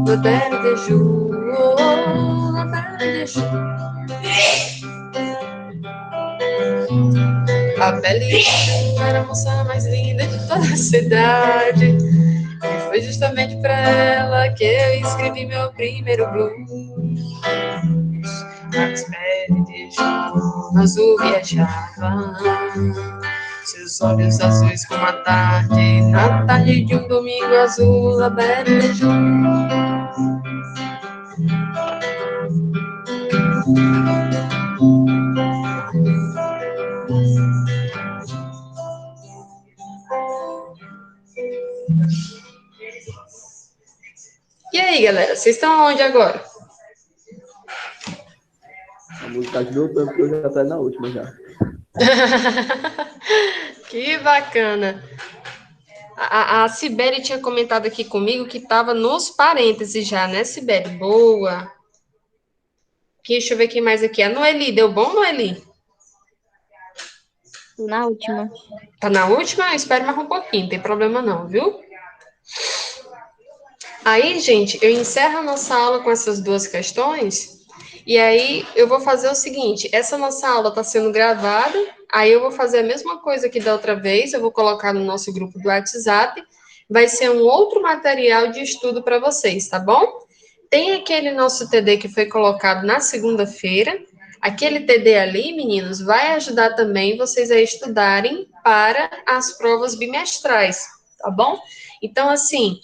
la belle Deju, oh, la belle Deju. A belle Deju era a moça mais linda de toda a cidade. E foi justamente pra ela que eu escrevi meu primeiro blues. As pele no azul viajava, seus olhos azuis como a tarde, na tarde de um domingo azul, a belle beijou. E aí, galera, vocês estão onde agora? A música ajudou tanto que eu já tô na última já. Que bacana. A Cibele tinha comentado aqui comigo que estava nos parênteses já, né, Cibele? Boa. Deixa eu ver quem mais aqui. A Noeli, deu bom, Noeli? Tô na última. Tá na última? Espere mais um pouquinho, não tem problema não, viu? Aí, gente, eu encerro a nossa aula com essas duas questões. E aí, eu vou fazer o seguinte: essa nossa aula está sendo gravada. Aí, eu vou fazer a mesma coisa que da outra vez. Eu vou colocar no nosso grupo do WhatsApp. Vai ser um outro material de estudo para vocês, tá bom? Tem aquele nosso TD que foi colocado na segunda-feira. Aquele TD ali, meninos, vai ajudar também vocês a estudarem para as provas bimestrais, tá bom? Então, assim,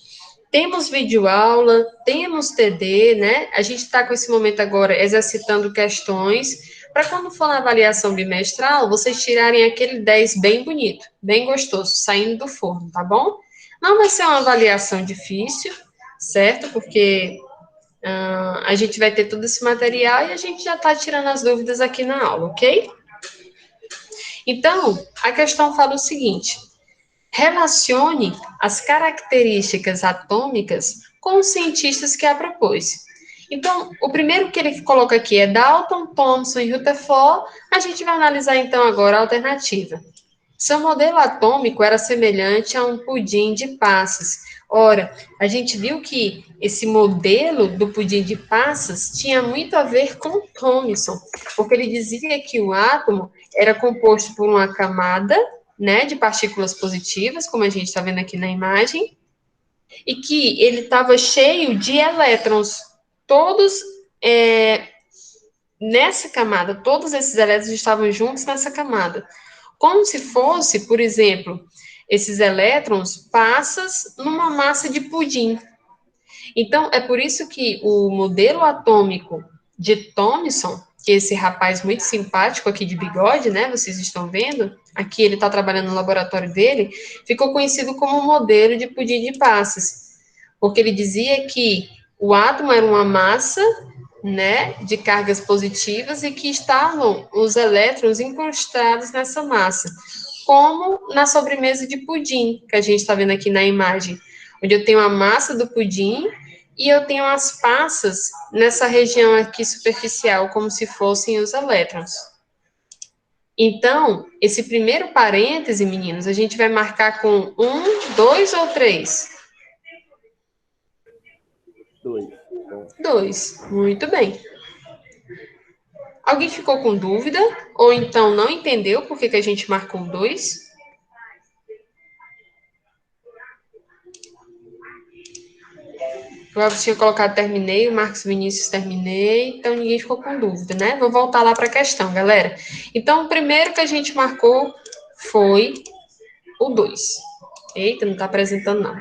temos videoaula, temos TD, né? A gente está com esse momento agora exercitando questões para quando for na avaliação bimestral, vocês tirarem aquele 10 bem bonito, bem gostoso, saindo do forno, tá bom? Não vai ser uma avaliação difícil, certo? Porque a gente vai ter todo esse material e a gente já está tirando as dúvidas aqui na aula, ok? Então, a questão fala o seguinte: relacione as características atômicas com os cientistas que a propôs. Então, o primeiro que ele coloca aqui é Dalton, Thomson e Rutherford. A gente vai analisar, então, agora a alternativa. Seu modelo atômico era semelhante a um pudim de passas. Ora, a gente viu que esse modelo do pudim de passas tinha muito a ver com Thomson, porque ele dizia que o átomo era composto por uma camada, né, de partículas positivas, como a gente está vendo aqui na imagem, e que ele estava cheio de elétrons, todos nessa camada, todos esses elétrons estavam juntos nessa camada, como se fosse, por exemplo, esses elétrons passas numa massa de pudim. Então, é por isso que o modelo atômico de Thomson, que é esse rapaz muito simpático aqui de bigode, né, vocês estão vendo, aqui ele está trabalhando no laboratório dele, ficou conhecido como modelo de pudim de passas, porque ele dizia que o átomo era uma massa, né, de cargas positivas e que estavam os elétrons incrustados nessa massa, como na sobremesa de pudim, que a gente está vendo aqui na imagem, onde eu tenho a massa do pudim e eu tenho as passas nessa região aqui superficial, como se fossem os elétrons. Então, esse primeiro parêntese, meninos, a gente vai marcar com 1, 2 ou 3? 2. 2. Muito bem. Alguém ficou com dúvida? Ou então não entendeu por que a gente marcou 2? O Elvis tinha colocado terminei, o Marcos Vinícius terminei, então ninguém ficou com dúvida, né? Vou voltar lá para a questão, galera. Então, o primeiro que a gente marcou foi o 2. Eita, não está apresentando, não.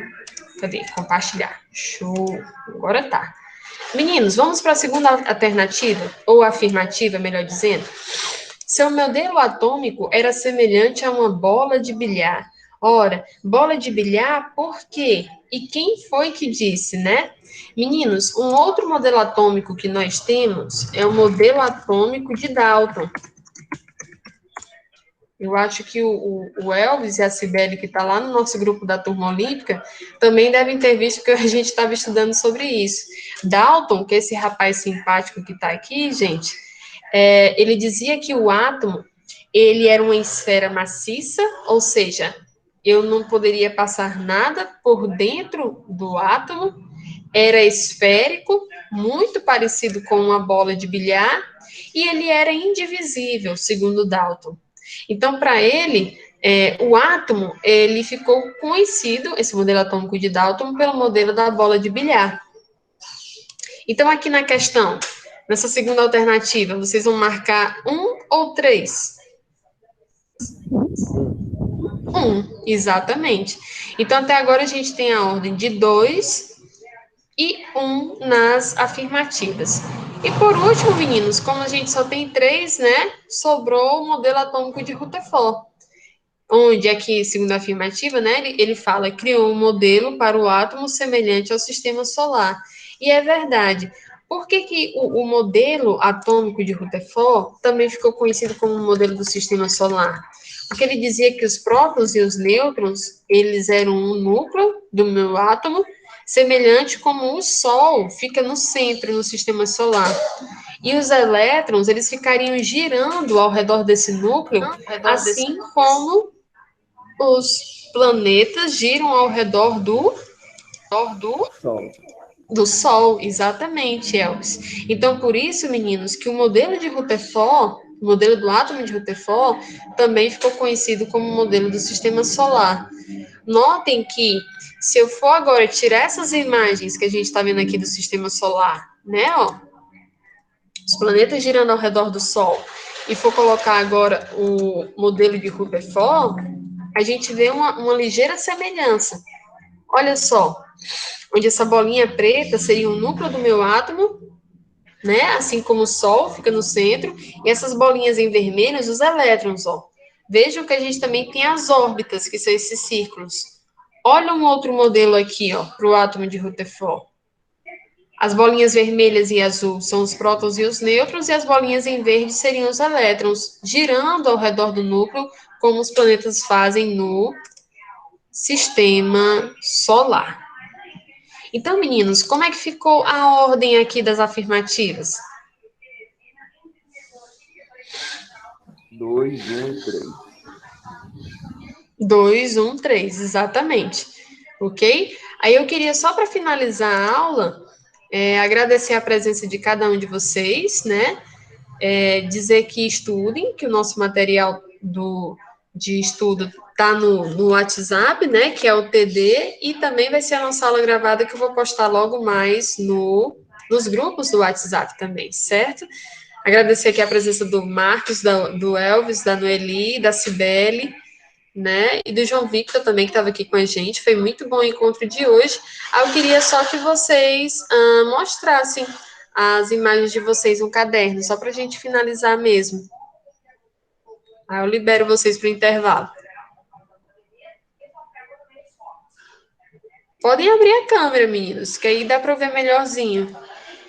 Cadê? Compartilhar. Show. Agora tá. Meninos, vamos para a segunda alternativa, ou afirmativa, melhor dizendo. Seu modelo atômico era semelhante a uma bola de bilhar. Ora, bola de bilhar, por quê? E quem foi que disse, né? Meninos, um outro modelo atômico que nós temos é o modelo atômico de Dalton. Eu acho que o Elvis e a Cibele, que está lá no nosso grupo da Turma Olímpica, também devem ter visto que a gente estava estudando sobre isso. Dalton, que é esse rapaz simpático que está aqui, gente, ele dizia que o átomo, ele era uma esfera maciça, ou seja, eu não poderia passar nada por dentro do átomo, era esférico, muito parecido com uma bola de bilhar, e ele era indivisível, segundo Dalton. Então, para ele, o átomo, ele ficou conhecido, esse modelo atômico de Dalton, pelo modelo da bola de bilhar. Então, aqui na questão, nessa segunda alternativa, vocês vão marcar 1 ou 3? 1, exatamente. Então, até agora a gente tem a ordem de 2 e 1 nas afirmativas. E por último, meninos, como a gente só tem 3, né, sobrou o modelo atômico de Rutherford, onde aqui, segundo a afirmativa, né, ele fala, criou um modelo para o átomo semelhante ao sistema solar. E é verdade. Por que o modelo atômico de Rutherford também ficou conhecido como o modelo do sistema solar? Porque ele dizia que os prótons e os nêutrons, eles eram um núcleo do meu átomo, semelhante como o Sol fica no centro, no sistema solar. E os elétrons, eles ficariam girando ao redor desse núcleo, assim como os planetas giram ao redor Sol. do Sol, exatamente, Elvis. Então, por isso, meninos, que o modelo de Rutherford, o modelo do átomo de Rutherford, também ficou conhecido como modelo do sistema solar. Notem que, se eu for agora tirar essas imagens que a gente está vendo aqui do sistema solar, né, ó, os planetas girando ao redor do Sol, e for colocar agora o modelo de Rutherford, a gente vê uma ligeira semelhança. Olha só, onde essa bolinha preta seria o núcleo do meu átomo, né? Assim como o Sol fica no centro, e essas bolinhas em vermelho, os elétrons, ó. Vejam que a gente também tem as órbitas, que são esses círculos. Olha um outro modelo aqui, ó, para o átomo de Rutherford. As bolinhas vermelhas e azul são os prótons e os nêutrons, e as bolinhas em verde seriam os elétrons, girando ao redor do núcleo, como os planetas fazem no sistema solar. Então, meninos, como é que ficou a ordem aqui das afirmativas? 2, 1 e 3. 2, 1, 3, exatamente. Ok? Aí eu queria, só para finalizar a aula, agradecer a presença de cada um de vocês, né? Dizer que estudem, que o nosso material de estudo está no WhatsApp, né? Que é o TD, e também vai ser a nossa aula gravada que eu vou postar logo mais nos grupos do WhatsApp também, certo? Agradecer aqui a presença do Marcos, do Elvis, da Noeli, da Cibele, né, e do João Victor também, que estava aqui com a gente. Foi muito bom o encontro de hoje. Eu queria só que vocês mostrassem as imagens de vocês no caderno, só para a gente finalizar mesmo. Aí eu libero vocês para o intervalo. Podem abrir a câmera, meninos, que aí dá para ver melhorzinho.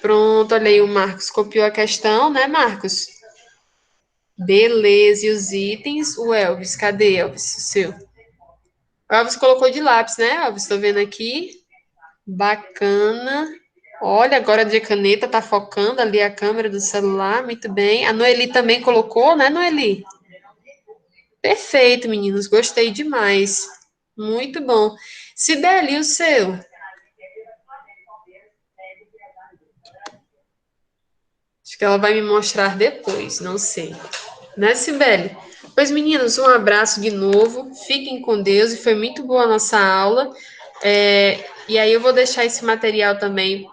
Pronto, olha aí, o Marcos copiou a questão, né, Marcos? Beleza, e os itens, o Elvis, cadê Elvis? O seu. O Elvis colocou de lápis, né, Elvis? Estou vendo aqui. Bacana. Olha, agora de caneta tá focando ali a câmera do celular, muito bem. A Noeli também colocou, né, Noeli? Perfeito, meninos, gostei demais. Muito bom. Sibeli, o seu? Acho que ela vai me mostrar depois, não sei. Né, Sibeli? Pois, meninos, um abraço de novo. Fiquem com Deus, e foi muito boa a nossa aula. E aí eu vou deixar esse material também